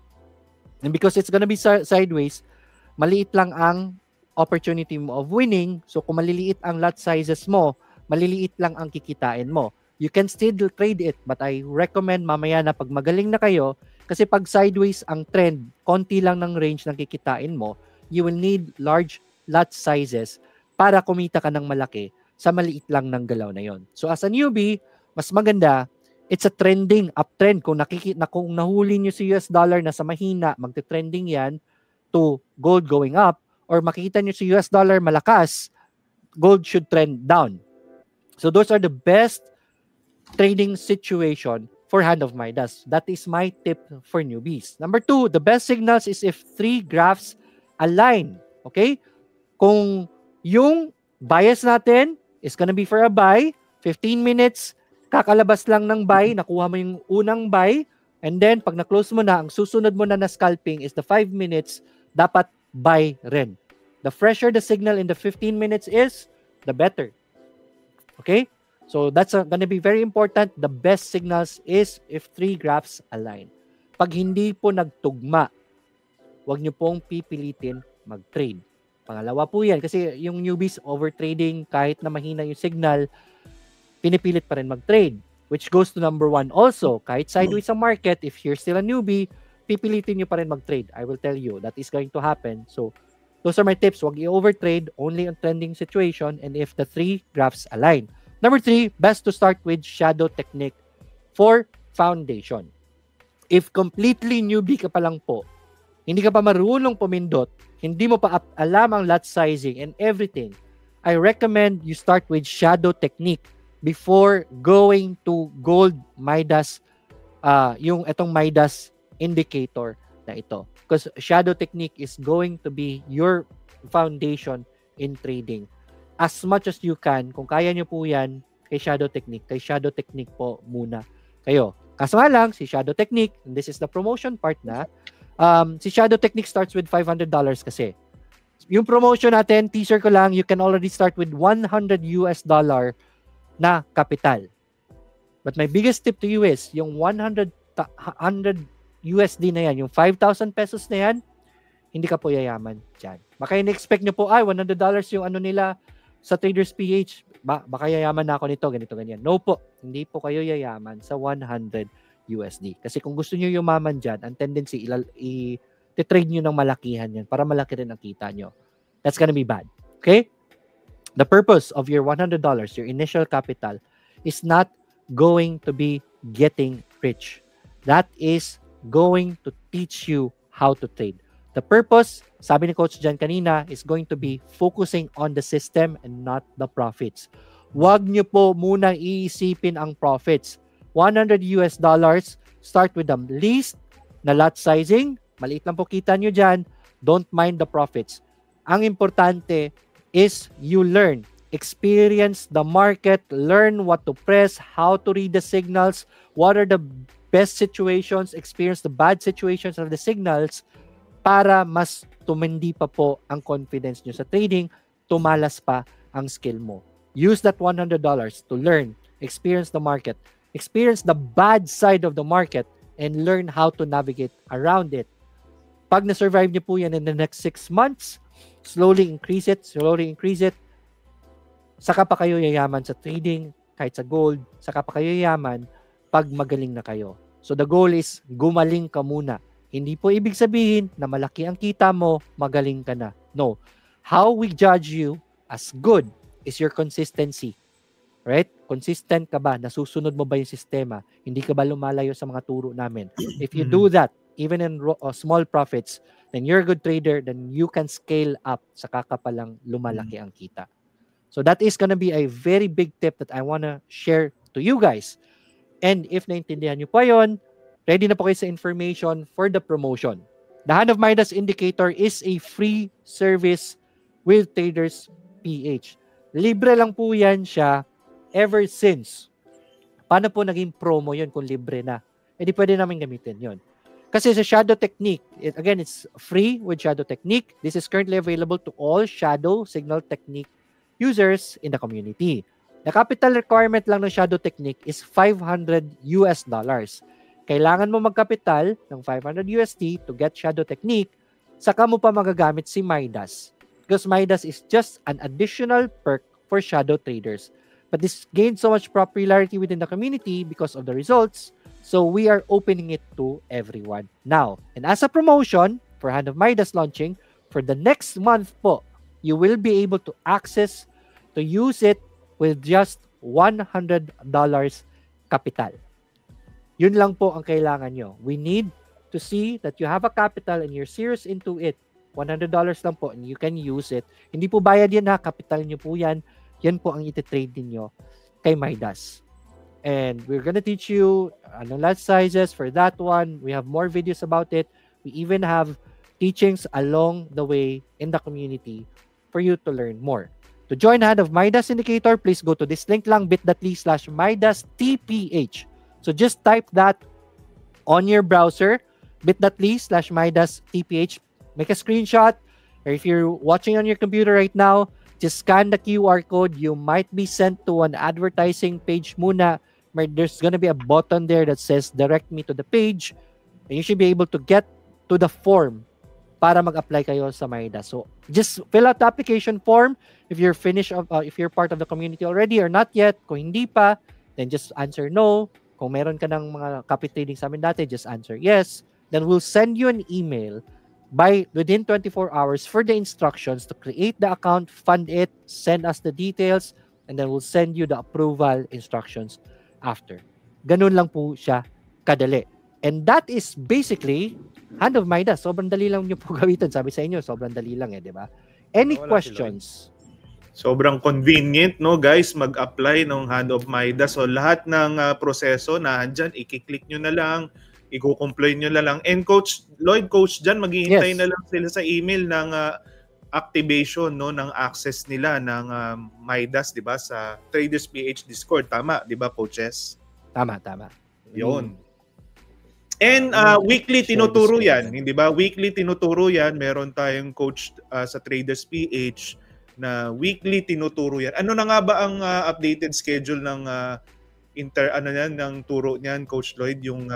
And because it's gonna be sideways, maliit lang ang opportunity mo of winning. So, kung maliliit ang lot sizes mo, maliliit lang ang kikitain mo. You can still trade it, but I recommend mamaya na pag magaling na kayo, kasi pag sideways ang trend, konti lang ng range ng kikitain mo, you will need large lot sizes para kumita ka ng malaki sa maliit lang ng galaw na yon. So as a newbie, mas maganda, it's a trending uptrend. Kung kung nahuli nyo si US dollar na sa mahina, magte-trending yan to gold going up, or makikita nyo si US dollar malakas, gold should trend down. So those are the best trading situation for Hand of Midas. That is my tip for newbies. Number 2, the best signals is if 3 graphs align. Okay? Kung yung bias natin is gonna be for a buy, 15 minutes, kakalabas lang ng buy, nakuha mo yung unang buy, and then pag na-close mo na, ang susunod mo na scalping is the 5 minutes, dapat buy rin. The fresher the signal in the 15 minutes is, the better. Okay? So that's gonna be very important. The best signals is if 3 graphs align. Pag hindi po nagtugma, huwag nyo pong pipilitin mag-trade. Pangalawa po yan, kasi yung newbies overtrading, kahit na mahina yung signal, pinipilit pa rin mag-trade. Which goes to number 1 also, kahit sideways sa market, if you're still a newbie, pipilitin nyo pa rin mag-trade. I will tell you, that is going to happen. So, those are my tips. Huwag i-overtrade, only on trending situation, and if the 3 graphs align. Number 3, best to start with shadow technique for foundation. If completely newbie ka pa lang po, hindi ka pa marunong pumindot, hindi mo pa alam ang lot sizing and everything, I recommend you start with shadow technique before going to gold Midas, yung itong Midas indicator na ito. Because shadow technique is going to be your foundation in trading. as much as you can, kung kaya nyo po yan, kay Shadow Technique po muna kayo. Kaso nga lang, si Shadow Technique, and this is the promotion part na, si Shadow Technique starts with $500 kasi. Yung promotion natin, teaser ko lang, you can already start with $100 na capital. But my biggest tip to you is, yung 100 USD na yan, yung 5,000 pesos na yan, hindi ka po yayaman dyan. Baka in-expect nyo po, $100 yung ano nila sa Traders PH. Baka yayaman na ako nito, ganito, ganyan. No po, hindi po kayo yayaman sa 100 USD. Kasi kung gusto nyo yumaman dyan, ang tendency, i-trade nyo ng malakihan yan para malaki rin ang kita nyo. That's gonna be bad. Okay? The purpose of your $100, your initial capital, is not going to be getting rich. That is going to teach you how to trade. The purpose, sabi ni Coach Jan kanina, is going to be focusing on the system and not the profits. Huwag nyo po munang iisipin ang profits. $100, start with the least na lot sizing. Maliit lang po kita nyo dyan. Don't mind the profits. Ang importante is you learn. Experience the market. Learn what to press, how to read the signals, what are the best situations, experience the bad situations of the signals para mas tumindi pa po ang confidence nyo sa trading, tumalas pa ang skill mo. Use that $100 to learn, experience the market, experience the bad side of the market, and learn how to navigate around it. Pag na-survive nyo po yan in the next 6 months, slowly increase it, saka pa kayo yayaman sa trading, kahit sa gold, saka pa kayo yayaman pag magaling na kayo. So the goal is gumaling ka muna. Hindi po ibig sabihin na malaki ang kita mo, magaling ka na. No. How we judge you as good is your consistency. Right? Consistent ka ba? Nasusunod mo ba yung sistema? Hindi ka ba lumalayo sa mga turo namin? If you do that, even in small profits, then you're a good trader, then you can scale up sa kakapalang lumalaki ang kita. So that is gonna be a very big tip that I wanna share to you guys. And if naintindihan nyo pa yon, ready na po kayo sa information for the promotion. The Hand of Midas Indicator is a free service with Traders PH. Libre lang po yan siya ever since. Paano po naging promo yun kung libre na? Eh di pwede namin gamitin yon. Kasi sa Shadow Technique, again, it's free with Shadow Technique. This is currently available to all Shadow Signal Technique users in the community. The capital requirement lang ng Shadow Technique is $500. Kailangan mo magkapital ng $500 to get Shadow Technique, saka mo pa magagamit si Midas. Because Midas is just an additional perk for shadow traders. But this gained so much popularity within the community because of the results, so we are opening it to everyone now. And as a promotion for Hand of Midas launching, for the next month po, you will be able to access to use it with just $100 capital. Yun lang po ang kailangan nyo. We need to see that you have a capital and you're serious into it. $100 lang po and you can use it. Hindi po bayad yan ha. Capital nyo po yan. Yan po ang iti-trade ninyo kay Midas. And we're gonna teach you lot sizes for that one. We have more videos about it. We even have teachings along the way in the community for you to learn more. To join Hand of Midas Indicator, please go to this link lang, bit.ly/MidasTPH. So just type that on your browser, bit.ly/MidasTPH. Make a screenshot, or if you're watching on your computer right now, just scan the QR code. You might be sent to an advertising page muna. There's gonna be a button there that says direct me to the page, and you should be able to get to the form para mag-apply kayo sa Midas. So just fill out the application form if you're if you're part of the community already or not yet. Kung hindi pa, then just answer no. Kung meron ka ng mga copy trading sa amin dati, just answer yes. Then we'll send you an email within 24 hours for the instructions to create the account, fund it, send us the details, and then we'll send you the approval instructions after. Ganun lang po siya kadali. And that is basically Hand of Midas. Sobrang dali lang nyo po gawitan. Sabi sa inyo, sobrang dali lang di ba? Any questions? Sobrang convenient, no guys, mag-apply ng Hand of Midas. So lahat ng proseso na andyan, i-click nyo na lang, i-comply nyo na lang. And Coach Lloyd, Coach Jan, maghihintay na lang sila sa email ng activation no ng access nila ng Midas, 'di ba, sa Traders PH Discord. Tama, 'di ba, coaches? Tama. 'Yon. And weekly tinuturo 'yan, hindi ba? Weekly tinuturo 'yan. Meron tayong coach sa Traders PH na weekly tinuturo 'yan. Ano na nga ba ang updated schedule ng ng turo niyan, Coach Lloyd, yung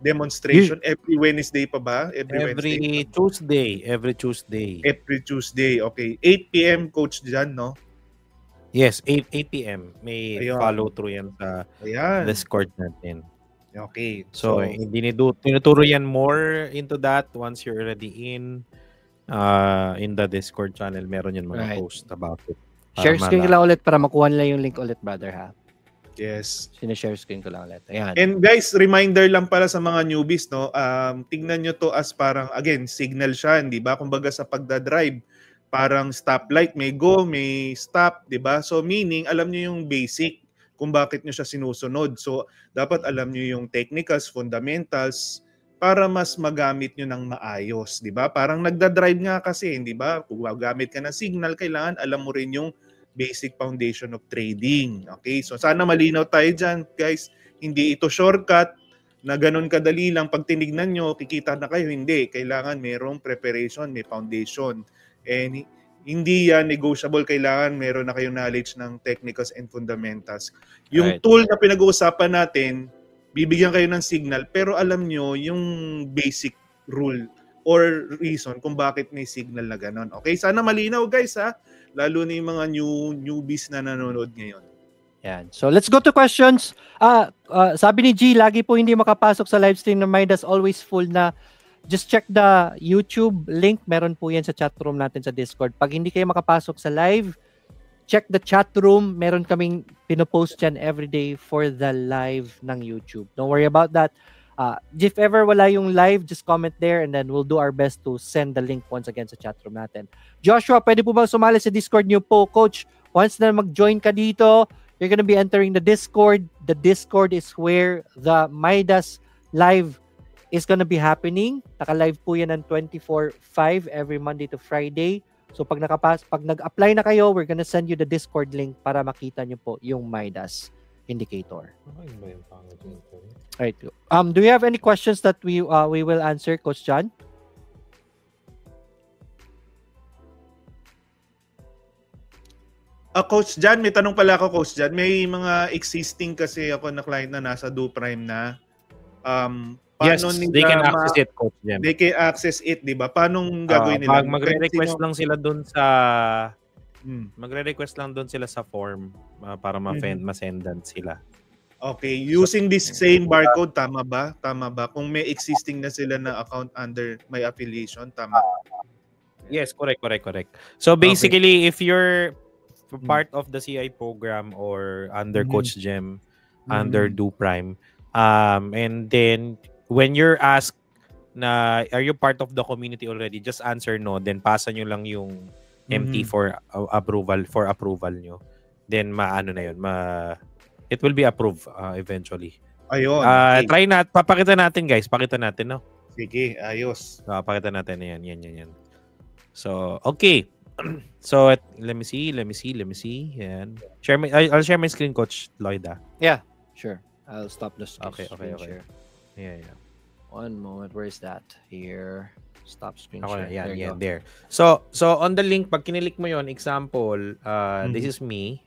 demonstration every Wednesday pa ba? Every Tuesday. Every Tuesday. Okay. 8 PM, Coach, dyan, no? Yes, 8 PM. May follow through yan sa Discord natin. Okay. So tinuturo yan more into that once you're already in the Discord channel. Meron yan mga post about it. Share screen ko lang ulit para makuha nila yung link ulit, brother, ha? Yes. Sinashare screen ko lang ulit. Ayan. And guys, reminder lang pala sa mga newbies, no? Tingnan nyo to as parang, again, signal siya, di ba? Kumbaga sa pagdadrive, parang stoplight, may go, may stop, di ba? So meaning, alam nyo yung basic kung bakit nyo siya sinusunod. So dapat alam nyo yung technicals, fundamentals, para mas magamit nyo ng maayos, di ba? Parang nagdadrive nga kasi, di ba? Kung gagamit ka ng signal, kailangan alam mo rin yung basic foundation of trading. Okay? So sana malinaw tayo dyan, guys. Hindi ito shortcut na ganun kadali lang. Pag tinignan nyo, kikita na kayo. Hindi. Kailangan mayroong preparation, may foundation. And hindi yan negotiable. Kailangan meron na kayong knowledge ng technicals and fundamentals. Yung tool na pinag-uusapan natin, bibigyan kayo ng signal, pero alam nyo yung basic rule or reason kung bakit may signal na ganun. Okay? Sana malinaw, guys, ha? Lalo na yung mga newbies na nanonood ngayon. Yan. So let's go to questions. Sabi ni G, lagi po hindi makapasok sa live stream ng Midas, always full na. Just check the YouTube link. Meron po yan sa chat room natin sa Discord. Pag hindi kayo makapasok sa live, check the chat room. Meron kaming pinopost yan everyday for the live ng YouTube. Don't worry about that. If ever wala yung live, just comment there and then we'll do our best to send the link once again sa chat room natin. Joshua, pwede po ba sumali sa Discord niyo po, Coach? Once na mag-join ka dito, you're gonna be entering the Discord. The Discord is where the Midas live is gonna be happening. Naka-live po yan ng 24/5 every Monday to Friday. So pag nag-apply na kayo, we're gonna send you the Discord link para makita niyo po yung Midas indicator. Right. Do you have any questions that we will answer, Coach John? Coach John, may tanong pala ako, Coach John. May mga existing kasi ako na client na nasa DoPrime na yes, they can access it, Coach John. They can access it, di ba? Paano gagawin nila? Magre-request lang sila dun sa magre-request lang doon sila sa form para ma-sendan sila. Okay, using this same barcode, tama ba? Tama ba? Kung may existing na sila na account under my affiliation, tama? Yes, correct. So basically, if you're part of the CI program or under Coach Jem, under DoPrime, and then when you're asked na are you part of the community already, just answer no, then pasa nyo lang yung MT for approval nyo. Then maano na yun, it will be approved eventually. Ayun. Try papakita natin, guys. Pakita natin, no? Sige, ayos. Pakita natin yan. So, okay. So, let me see. Yan. I'll share my screen, Coach Lloyd. Yeah, sure. I'll stop the screen. Okay. Share. Yeah. One moment. Where is that? Here. Stop screen share. Yan, there. So on the link, pag kinilik mo yon, example, this is me.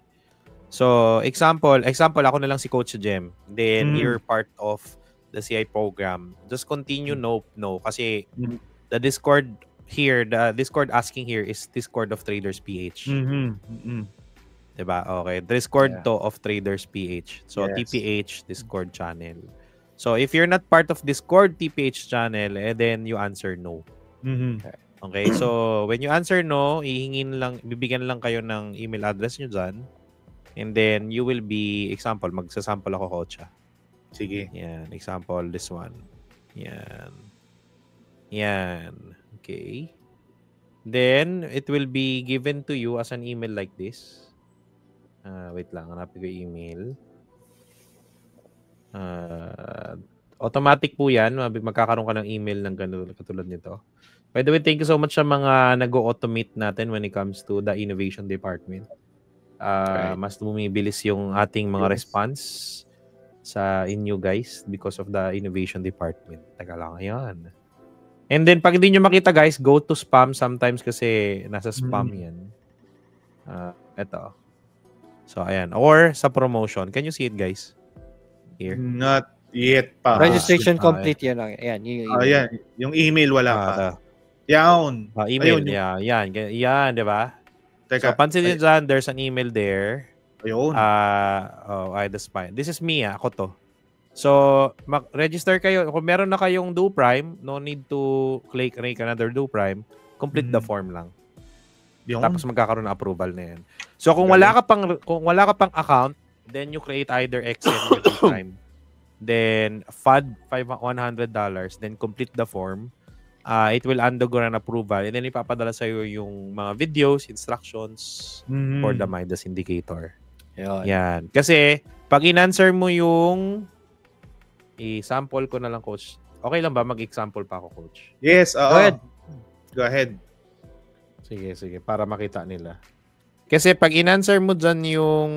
So, example, ako na lang si Coach Jem. Then, you're part of the CI program. Just continue no. Kasi the Discord here, the Discord asking here is Discord of Traders PH. Diba? Okay. Discord to of Traders PH. So, yes. TPH, Discord channel. So, if you're not part of Discord TPH channel, then you answer no. Okay. So, when you answer no, bibigyan lang kayo ng email address nyo dyan. And then, you will be, example, magsasample ako, Coach. Sige. Yan. Example, this one. Yan. Okay. Then, it will be given to you as an email like this. Wait lang. Hanapin ko yung email. Automatic po yan. Magkakaroon ka ng email ng katulad nito. By the way, thank you so much sa mga nag-automate natin when it comes to the innovation department. Right. Mas bumibilis yung ating mga response sa inyo guys because of the innovation department. Teka lang, ayan. And then, pag hindi nyo makita guys, go to spam sometimes kasi nasa spam yan. Eto. So, ayan. Or sa promotion. Can you see it guys? Here. Not yet pa. Registration complete yan lang. Ayan. Ayan. Yung email wala pa. Yan. Email. Ayun, yan, di ba? Teka. So, pansin nyo dyan, there's an email there. Ayun. That's fine. This is me, ako to. So, register kayo. Kung meron na kayong Do Prime, no need to click another Do Prime. Complete the form lang. Yun. Tapos magkakaroon ng approval na yan. So, kung wala ka pang account, then you create either XM or Do Prime. Then, FUD $100, then complete the form. It will undergo an approval and then ipapadala sa'yo yung mga videos, instructions for the Midas Indicator. Yan. Kasi, pag in-answer mo yung i-sample ko na lang, coach. Okay lang ba mag-example pa ako, coach? Yes, Go ahead. Sige. Para makita nila. Kasi pag in-answer mo dyan yung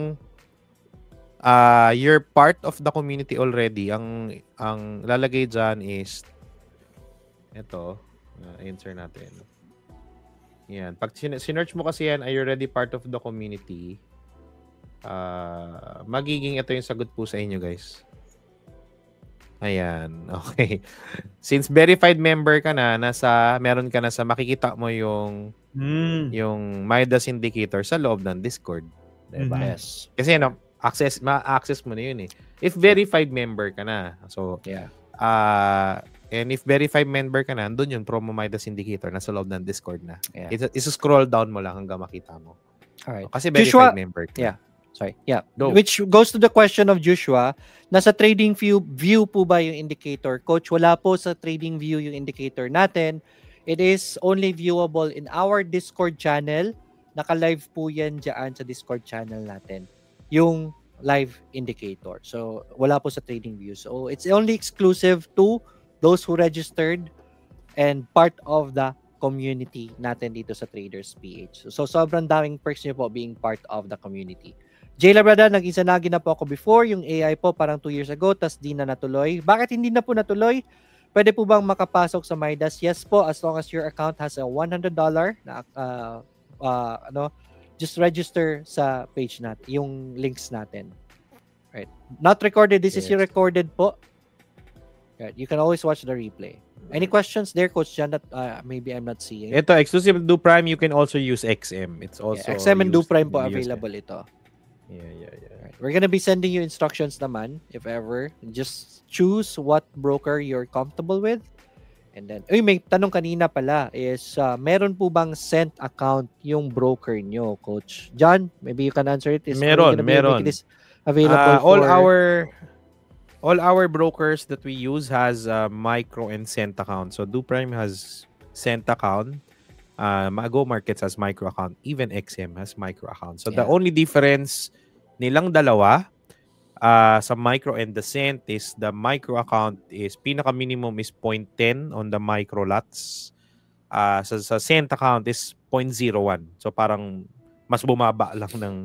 you're part of the community already, ang lalagay dyan is ito. Answer natin. Yan. Pag sinearch mo kasi yan, are you already part of the community? Magiging ito yung sagot po sa inyo, guys. Ayan. Okay. Since verified member ka na, meron ka na sa makikita mo yung Midas Indicator sa loob ng Discord. Diba? Yes. Kasi ma-access mo na yun eh. If verified member ka na. So, and if verified member ka na, doon yung promo Midas Indicator nasa loob ng Discord na. Yeah. Isa-scroll down mo lang hanggang makita mo. Alright. Kasi verified member ka. Yeah. Sorry. Yeah. Go. Which goes to the question of Joshua, nasa trading view po ba yung indicator? Coach, wala po sa trading view yung indicator natin. It is only viewable in our Discord channel. Naka-live po yan dyan sa Discord channel natin. Yung live indicator. So, wala po sa trading view. So, it's only exclusive to those who registered and part of the community natin dito sa Traders PH. So, sobrang daming perks nyo po being part of the community. Jay Labrada, nag-isanagi na po ako before. Yung AI po parang 2 years ago, tas di na natuloy. Bakit hindi na po natuloy? Pwede po bang makapasok sa Midas? Yes po, as long as your account has a $100 na just register sa page natin, yung links natin. Right. Not recorded. This is recorded po. Right. You can always watch the replay. Any questions there, Coach Jan, that maybe I'm not seeing? Ito, exclusive Do Prime, you can also use XM. It's also XM and Do Prime po available ito. Yeah. Right. We're gonna be sending you instructions naman, if ever. Just choose what broker you're comfortable with. And then, may tanong kanina pala is, meron po bang sent account yung broker nyo, Coach John? Maybe you can answer it. Meron. Available all our brokers that we use has micro and cent account. So, Do Prime has cent account. Go Markets has micro account. Even XM has micro account. So, the only difference nilang dalawa sa micro and the cent is the micro account is pinaka-minimum is 0.10 on the micro lots. Sa cent account is 0.01. So, parang mas bumaba lang ng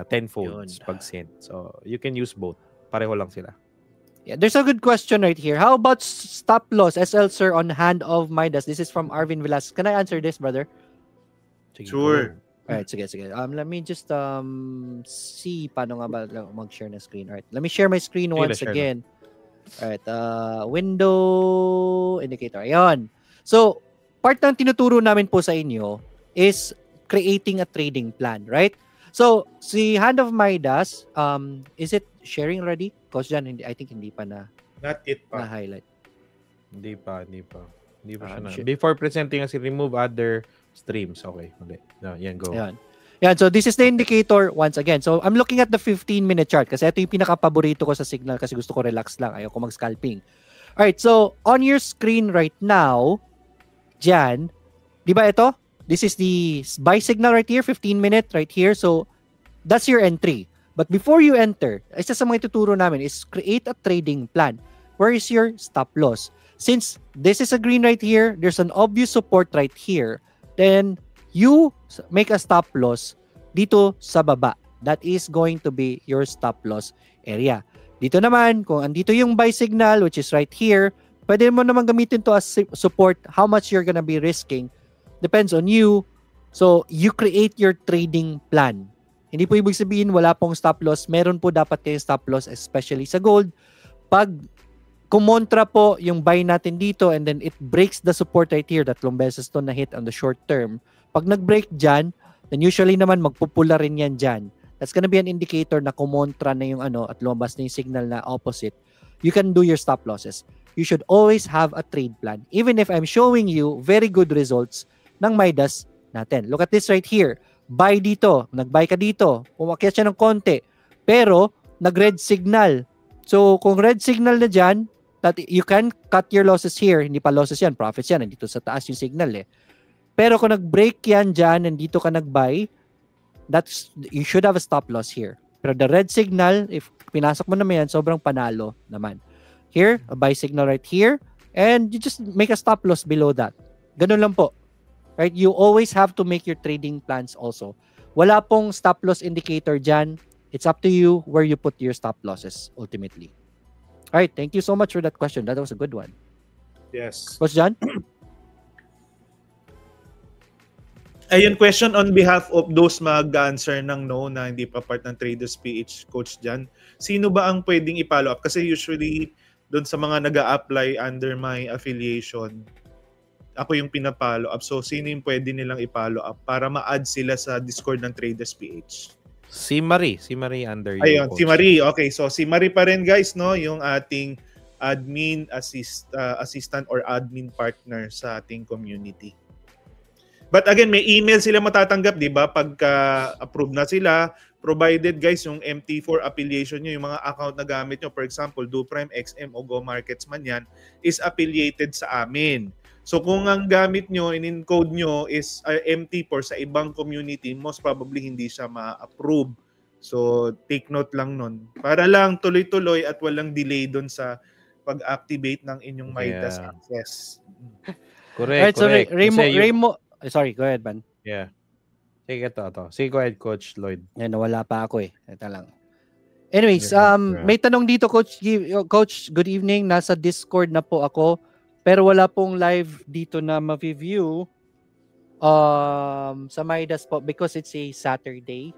10-folds pag cent. So, you can use both. Pareho lang sila. Yeah, there's a good question right here. How about stop loss, SL sir, on hand of Midas? This is from Arvin Velasquez. Can I answer this, brother? Sure. Alright, sige. Let me just see paano nga ba mag-share na screen. Alright, let me share my screen once again. Alright, window indicator. Ayan. So, part ng tinuturo namin po sa inyo is creating a trading plan, right? So, si Hand of Midas, is it sharing already? Because dyan, I think hindi pa na Not yet pa. Na-highlight. Hindi pa siya na. Before presenting kasi remove other streams. Okay. Yan, go. Yan, so this is the indicator once again. So, I'm looking at the 15-minute chart kasi ito yung pinaka-paborito ko sa signal kasi gusto ko relax lang. Ayoko mag-scalping. Alright, so on your screen right now, dyan, di ba ito? This is the buy signal right here, 15-minute right here. So, that's your entry. But before you enter, isa sa mga ituturo namin is create a trading plan. Where is your stop loss? since this is a green right here, there's an obvious support right here, then you make a stop loss dito sa baba. That is going to be your stop loss area. Dito naman, kung andito yung buy signal, which is right here, pwede mo naman gamitin to as support. How much you're gonna be risking depends on you. So, you create your trading plan. Hindi po ibig sabihin wala pong stop loss. Meron po dapat kayong stop loss, especially sa gold. Pag kumontra po yung buy natin dito and then it breaks the support right here, 3 beses to na hit on the short term. Pag nag-break dyan, then usually naman magpupula rin yan dyan. That's gonna be an indicator na kumontra na yung at lumabas na yung signal na opposite. You can do your stop losses. You should always have a trade plan. Even if I'm showing you very good results ng Midas natin. Look at this right here. Buy dito. Nag-buy ka dito. Umakyat siya ng konti. Pero, nag-red signal. So, kung red signal na dyan, that you can cut your losses here. Hindi pa losses yan. Profits yan. Nandito sa taas yung signal eh. Pero kung nag-break yan dyan, nandito ka nag-buy, you should have a stop loss here. Pero the red signal, if pinasok mo naman yan, sobrang panalo naman. Here, a buy signal right here, and you just make a stop loss below that. Ganun lang po. Right? You always have to make your trading plans also. Wala pong stop loss indicator dyan. It's up to you where you put your stop losses ultimately. Alright, thank you so much for that question. That was a good one. Yes. What's John? Ayun, question on behalf of those mag-answer ng no na hindi pa part ng Traders PH, Coach Jan. Sino ba ang pwedeng i-follow up? Kasi usually, doon sa mga nag-a-apply under my affiliation, ako yung pina-follow up. So, sino yung pwede nilang i-follow up para ma-add sila sa Discord ng Traders PH? Si Marie under you. Ayun, Coach. si Marie. Okay, so si Marie pa rin guys, no? Yung ating admin assistant or admin partner sa ating community. But again, may email sila matatanggap, di ba? Pagka-approve na sila, provided guys, yung MT4 affiliation nyo, yung mga account na gamit nyo, for example, DoPrime, XM o Go Markets man yan, is affiliated sa amin. So kung ang gamit nyo, in-encode nyo is MT4 sa ibang community, most probably hindi siya ma-approve. So take note lang nun. Para lang tuloy-tuloy at walang delay dun sa pag-activate ng inyong Midas access. Correct, Alright, correct. So Remo, sorry, go ahead, man. Yeah. Sige to. Sige, go ahead, Coach Lloyd. Yan, nawala pa ako eh. Ito lang. Anyways, Yeah. may tanong dito, Coach. Coach, good evening. Nasa Discord na po ako. Pero wala pong live dito na ma-view sa Midas po because it's a Saturday.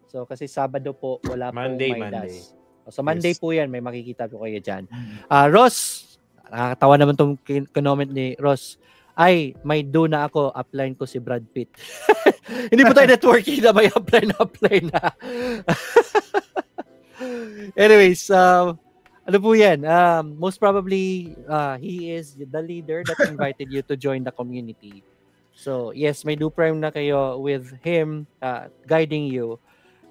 So, kasi Sabado po, wala pong Midas. So, Monday po yan. May makikita po kayo dyan. Ross, nakakatawa naman itong comment ni Ross. Ay, may do na ako, upline ko si Brad Pitt. Hindi po tayo networking na may apply na. Anyways, ano po yan? Most probably, he is the leader that invited you to join the community. So, yes, may do prime na kayo with him guiding you.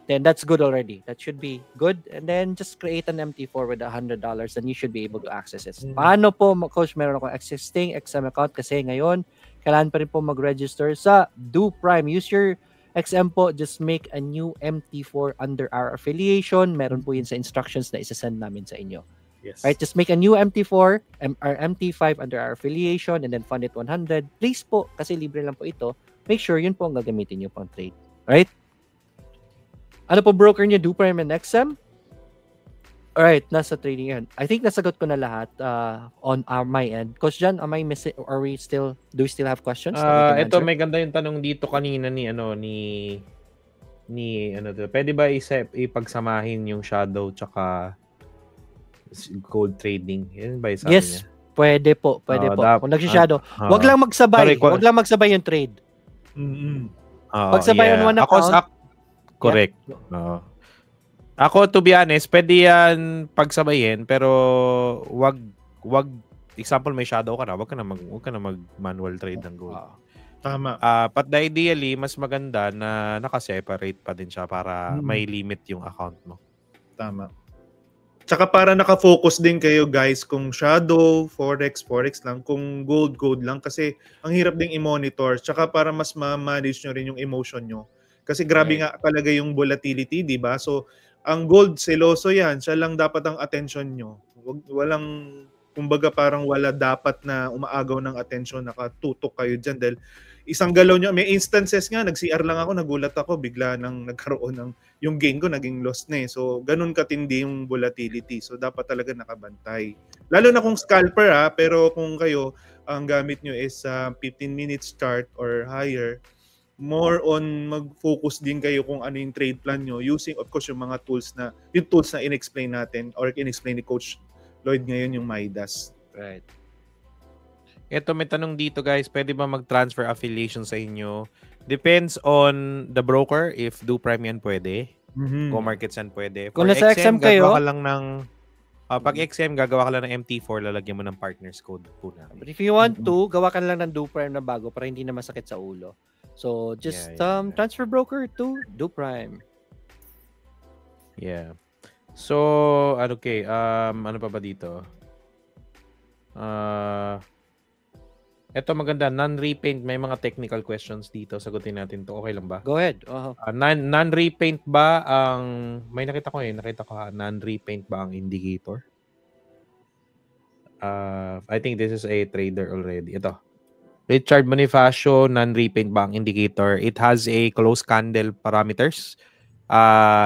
Then that's good already. That should be good. And then just create an MT4 with $100 and you should be able to access it. Paano po, Coach, meron ako existing XM account kasi ngayon, kailangan pa rin po mag-register sa Do Prime. Use your XM po, just make a new MT4 under our affiliation. Meron po yun sa instructions na isasend namin sa inyo. Yes. Right, just make a new MT4 or MT5 under our affiliation and then fund it 100. Please po, kasi libre lang po ito. Make sure yun po ang gagamitin nyo pang trade. Right? Ano po broker niyo? Do Prime and XM? Alright, nasa trading yan. I think nasagot ko na lahat on my end. Coach John, am I missing? Are we still? Do we still have questions? Ito may ganda yung tanong dito kanina ni pwede ba ipagsamahin yung shadow tsaka gold trading? Yan ba yung sabi niya? Pwede po. Kung nag-shadow, wag lang magsabay. Wag lang magsabay yung trade. Pagsabay on one account. Correct. Ako, to be honest, pwede yan pagsabayin, pero wag example, may shadow ka na, wag ka na mag-manual trade ng gold. Tama. But ideally, mas maganda na naka-separate pa din siya para may limit yung account mo. Tama. Tsaka para naka-focus din kayo guys kung shadow, forex lang, kung gold lang kasi ang hirap ding i-monitor. Tsaka para mas ma-manage nyo rin yung emotion nyo. Kasi grabe nga talaga yung volatility, di ba? So, ang gold, seloso yan. Siya lang dapat ang attention nyo. Walang kumbaga parang wala dapat na umaagaw ng atensyon, nakatutok kayo dyan dahil isang galaw nyo, may instances nga, nag-CR lang ako, nagulat ako, bigla nang nagkaroon ng, yung gain ko naging lost na eh. So, ganun katindi yung volatility. So, dapat talaga nakabantay. Lalo na kung scalper pero kung kayo, ang gamit nyo is 15 minutes chart or higher, more on mag-focus din kayo kung ano yung trade plan nyo using, of course, yung mga tools na in-explain natin or in-explain ni Coach Lloyd ngayon, yung Midas. Right. Ito, may tanong dito guys, pwede ba mag-transfer affiliation sa inyo? Depends on the broker. If DoPrime yan pwede. Go Markets yan pwede. Kung nasa XM kayo, gagawa ka lang ng pag XM, gagawa ka lang ng MT4, lalagyan mo ng partners code po namin. But if you want to, gawa ka lang ng DoPrime na bago para hindi na masakit sa ulo. So, just transfer broker to DoPrime. Yeah. So, okay, ano pa ba dito? Ito maganda, non-repaint. May mga technical questions dito. Sagutin natin to. Okay lang ba? Go ahead. Non-repaint ba ang... May nakita ko non-repaint ba ang indicator? I think this is a trader already. Ito. Richard Bonifacio, non-repaint ba ang indicator? It has a close candle parameters.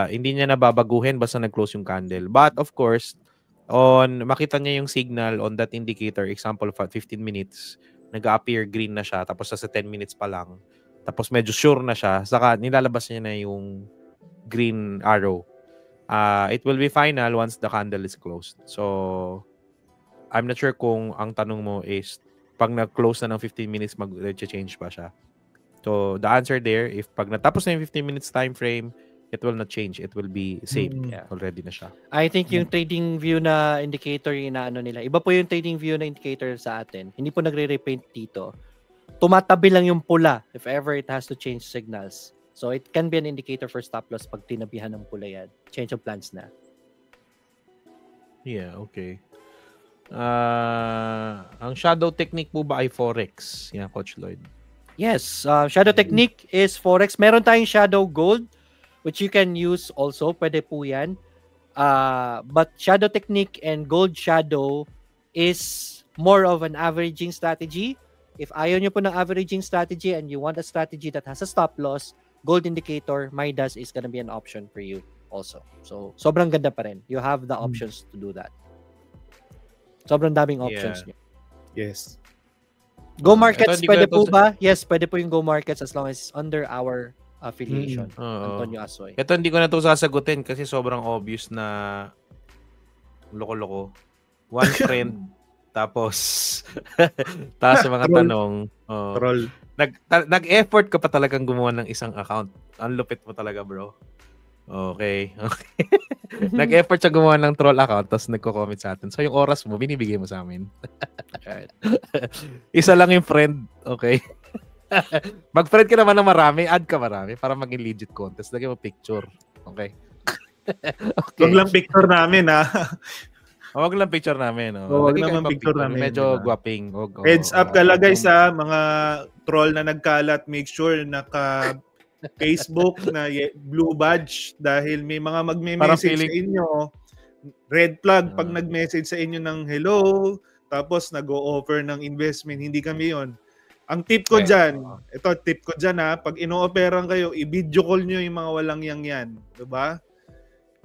Hindi niya nababaguhin basta nag-close yung candle. But of course, makita niya yung signal on that indicator, example, 15 minutes, nag-appear green na siya, tapos sa 10 minutes pa lang, tapos medyo sure na siya, saka nilalabas niya na yung green arrow. It will be final once the candle is closed. So, I'm not sure kung ang tanong mo is, pag nag-close na ng 15 minutes, mag-change pa siya. So, the answer there, if pag natapos na yung 15 minutes time frame, it will not change. It will be same. Already na siya. I think yung trading view na indicator yung inaano nila. Iba po yung trading view na indicator sa atin. Hindi po nagre-repaint dito. Tumatabi lang yung pula if ever it has to change signals. So it can be an indicator for stop loss pag tinabihan ng pula yan. Change of plans na. Yeah, okay. Ang shadow technique po ba ay Forex? Yeah, Coach Lloyd. Yes, shadow technique is Forex. Meron tayong shadow gold which you can use also. Pwede po yan. But shadow technique and gold shadow is more of an averaging strategy. If ayaw nyo po ng averaging strategy and you want a strategy that has a stop loss, gold indicator, Midas is gonna be an option for you also. So, sobrang ganda pa rin. You have the options to do that. Sobrang daming options. Yes. Go Markets, pwede po ba? Yes, pwede po yung Go Markets as long as it's under our affiliation. Antonio Asoy. Ito hindi ko na ito sasagutin kasi sobrang obvious na loko-loko. One friend tapos sa mga tanong. Troll. Nag-effort ka pa talagang gumawa ng isang account. Ang lupit mo talaga, bro. Okay. Nag-effort siya gumawa ng troll account tapos nagko-comment sa atin. So yung oras mo, binibigay mo sa amin. Isa lang yung friend. Okay. Mag-friend ka naman ng marami, add ka marami para maging legit contest. Lagyan mo picture. Okay. Okay. Huwag lang picture namin, Huwag lang picture namin. Huwag naman picture namin. Medyo guwaping. Heads up ka lang guys mga troll na nagkalat. Make sure naka Facebook na blue badge dahil may mga magme-message sa inyo. Red flag pag nag-message sa inyo ng hello, tapos nag-o-offer ng investment. Hindi kami yon. Ang tip ko dyan, pag ino-operan kayo, i-video call nyo yung mga walang yan. Diba?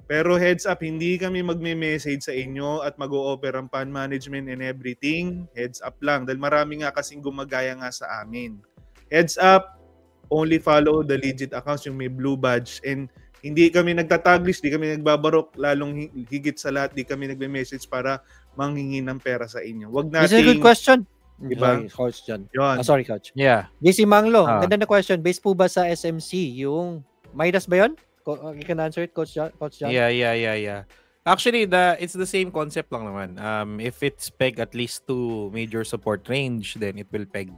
Pero heads up, hindi kami magme-message sa inyo at mag-o-offer ang fund management and everything. Heads up lang. Dahil marami nga kasing gumagaya nga sa amin. Heads up, only follow the legit accounts, yung may blue badge. And hindi kami nagtataglish, hindi kami nagbabarok, lalong higit sa lahat, hindi kami nagme-message para manghingi ng pera sa inyo. Wag nating... This is a good question. Diba? Coach John. Sorry, Coach. Yeah. JC Manglo, ganda na question. Base po ba sa SMC? Yung Midas ba yun? You can answer it, Coach John? Yeah. Actually, it's the same concept lang naman. If it's peg at least to major support range, then it will peg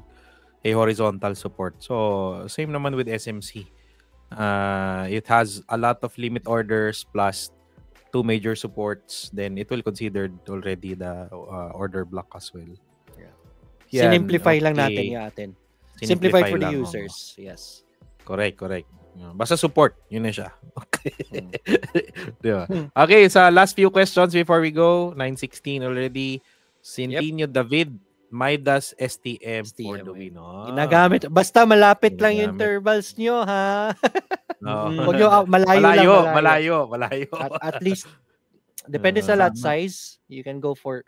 a horizontal support. So, same naman with SMC. It has a lot of limit orders plus 2 major supports, then it will consider already the order block as well. Sinimplify lang natin yung atin. Simplify for the users. Yes. Correct. Basta support. Yun na siya. Okay. Diba? Okay, sa last few questions before we go. 9:16 already. Centineo David, Midas STM, for STM, the win. Ginagamit. Basta malapit lang yung Ginagamit. intervals nyo, ha? No. Huwag nyo, malayo. Malayo. At least, depende sa lot Tama. size, you can go for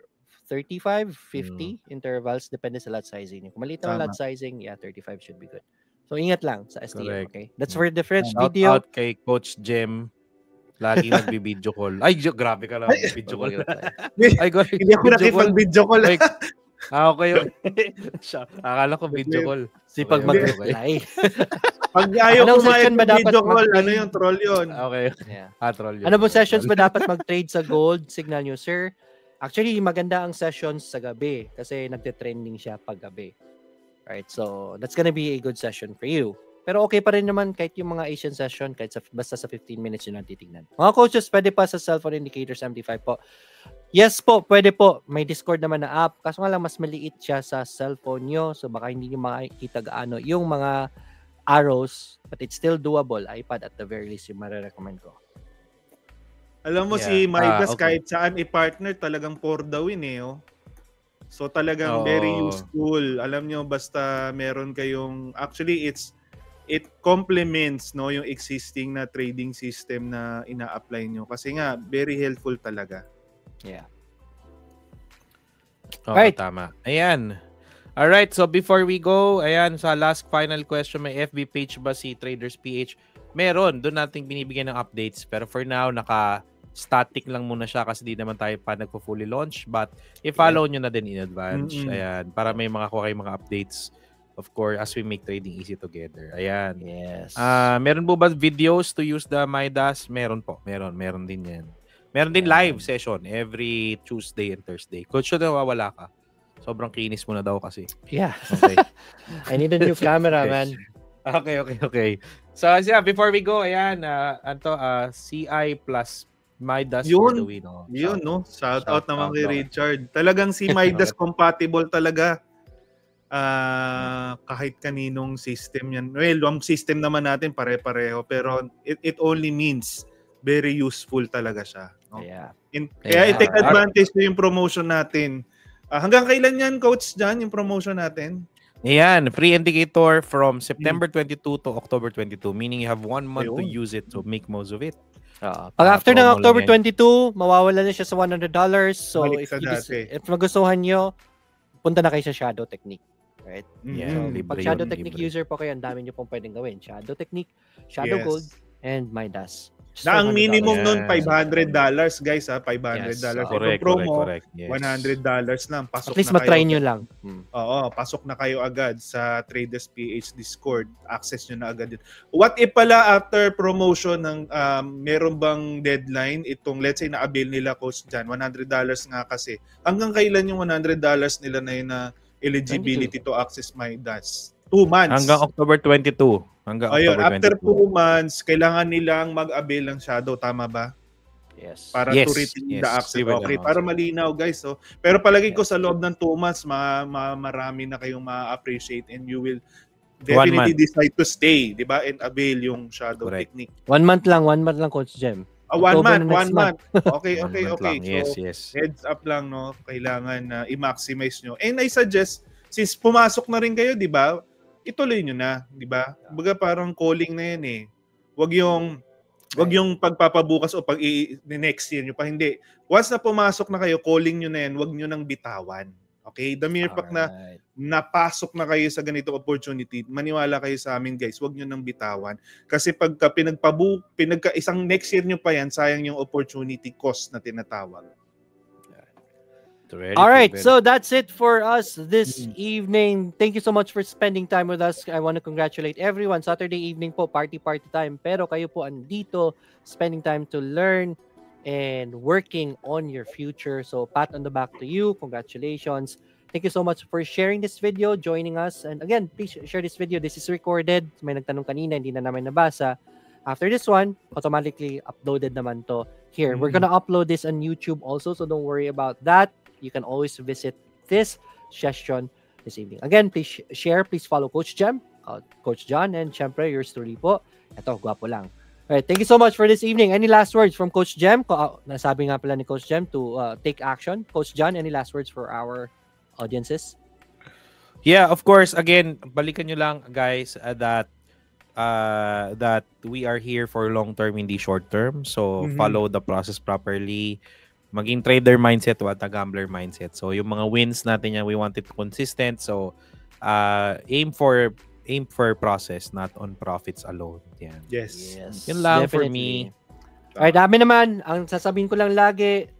35, 50 intervals. Depende sa lot sizing nyo. Kung maliit naman Tama. lot sizing, 35 should be good. So, ingat lang sa STM, Correct. okay? That's for the first Shout video. out kay Coach Jem. Laging nagbi-video call. Ay, grabe ka lang. Video call. Ay, Hindi ako nakipag-video call. Ay, okay. Akala ko video call. Sipag mag-reply. Pag ayaw Anong kumayag session ba ng dapat video call, mag-trade? ano yung troll yun? Okay. Yeah. Troll yun. Ano ba sessions ba dapat mag-trade sa gold? Signal nyo, sir. Actually, maganda ang sessions sa gabi kasi nagte-trending siya pag gabi. Right? So, that's gonna be a good session for you. Pero okay pa rin naman kahit yung mga Asian session, kahit basta sa 15 minutes yun ang titignan. Mga coaches, pwede pa sa cellphone indicators MT5 po. Yes po, pwede po. May Discord naman na app. Kaso nga lang, mas maliit siya sa cellphone nyo. So baka hindi nyo makikita gaano yung mga arrows. But it's still doable. iPad at the very least yung marirecommend ko. Alam mo si Midas, kahit saan i-partner, talagang for the win eh. Oh. So talagang very useful. Alam nyo, basta meron kayong... Actually, it complements yung existing na trading system na ina-apply nyo. Kasi nga, very helpful talaga. Yeah. Right. Tama. Ayan. Alright, so before we go, ayan, sa last final question, may FB page ba si Traders PH? Meron. Doon natin binibigyan ng updates. Pero for now, naka-static lang muna siya kasi di naman tayo pa nagpo-fully launch. But i-follow nyo na din in advance. Ayan, para may kayo mga updates. Of course, as we make trading easy together. Ayan. Yes. Meron po ba videos to use the Midas? Meron po. Meron din yan. Meron din live session every Tuesday and Thursday. Coach, nawawala ka. Sobrang kinis mo na daw kasi. Yeah. Okay. I need a new camera, man. Okay. So, before we go, ayan, CI plus Midas for the win. Yun, no? Shout out naman kay Richard. Talagang si Midas compatible talaga. Kahit kaninong system yan. Well, ang system naman natin pare-pareho pero it only means very useful talaga siya. No? Yeah. Kaya i-take advantage yung promotion natin. Hanggang kailan yan, Coach John, yung promotion natin? Ayan, free indicator from September 22 to October 22. Meaning you have 1 month to use it to make most of it. Pag after ng October 22, mawawala na siya sa $100. So if magustuhan nyo, punta na kayo sa Shadow Technique. Right? Yeah, so, pag Shadow Technique user po kayo, ang dami nyo pong pwedeng gawin. Shadow Technique, Shadow Gold, and Midas. Na ang minimum nun, $500 guys ha, $500. Correct, promo, correct. Yes. $100 lang. Pasok at least na matry kayo. nyo lang. Oo, pasok na kayo agad sa Traders PH Discord. Access nyo na agad yun. What if pala after promotion ng meron bang deadline itong let's say na-avail nila Coach Jan, $100 nga kasi. Hanggang kailan yung $100 nila na yun na eligibility 22. To access Midas? 2 months. Hanggang October 22. Ayun, after 2 months, kailangan nilang mag-avail ng Shadow. Tama ba? Yes. Para to retain the access. Okay, para malinaw guys. So, pero palagi ko sa loob ng 2 months, marami na kayong ma-appreciate and you will definitely decide to stay, di ba? And avail yung Shadow Technique. 1 month lang, Coach Jem. 1 month. Okay. Yes. Heads up lang, no? Kailangan na i-maximize nyo. And I suggest, since pumasok na rin kayo, di ba? Ituloy nyo na, di ba? Baga parang calling na yan eh. Wag yung pagpapabukas o next year nyo pa. Hindi. Once na pumasok na kayo, calling nyo na yan, wag nyo nang bitawan. Okay? The mere fact na napasok na kayo sa ganitong opportunity, maniwala kayo sa amin guys, wag nyo nang bitawan. Kasi pagka isang next year nyo pa yan, sayang yung opportunity cost na tinatawag. All right, so that's it for us this evening. Thank you so much for spending time with us. I want to congratulate everyone. Saturday evening po, party time. Pero kayo po andito, spending time to learn and working on your future. So pat on the back to you. Congratulations. Thank you so much for sharing this video, joining us. And again, please share this video. This is recorded. May nagtanong kanina, hindi na namin nabasa. After this one, automatically uploaded naman to here. We're gonna upload this on YouTube also, so don't worry about that. You can always visit this session this evening. Again, please share. Please follow Coach Jem, Coach John, and syempre yours truly po. Ito, gwapo lang. Alright, thank you so much for this evening. Any last words from Coach Jem? Nasabi nga pala ni Coach Jem to take action. Coach John, any last words for our audiences? Yeah, of course. Again, balikan nyo lang, guys, that we are here for long term, hindi short term. So, follow the process properly. Maging trader mindset, what a gambler mindset. So, yung mga wins natin yan, we want it consistent. So, aim for process, not on profits alone. Yan. Yes. Yun lang Definitely. for me. Alright, dami naman. Ang sasabihin ko lang lagi,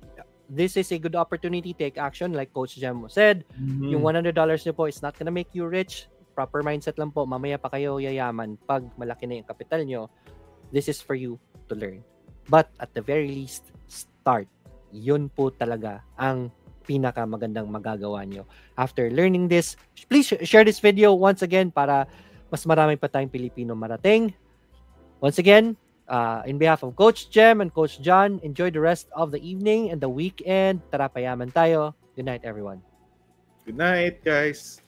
this is a good opportunity. Take action like Coach Jem said. Yung $100 nyo po is not gonna make you rich. Proper mindset lang po. Mamaya pa kayo yayaman pag malaki na yung kapital nyo. This is for you to learn. But at the very least, start. Yun po talaga ang pinakamagandang magagawa nyo. After learning this, please share this video once again para mas marami pa tayong Pilipino marating. Once again, in behalf of Coach Jem and Coach John, enjoy the rest of the evening and the weekend. Tara, payaman tayo. Good night, everyone. Good night, guys.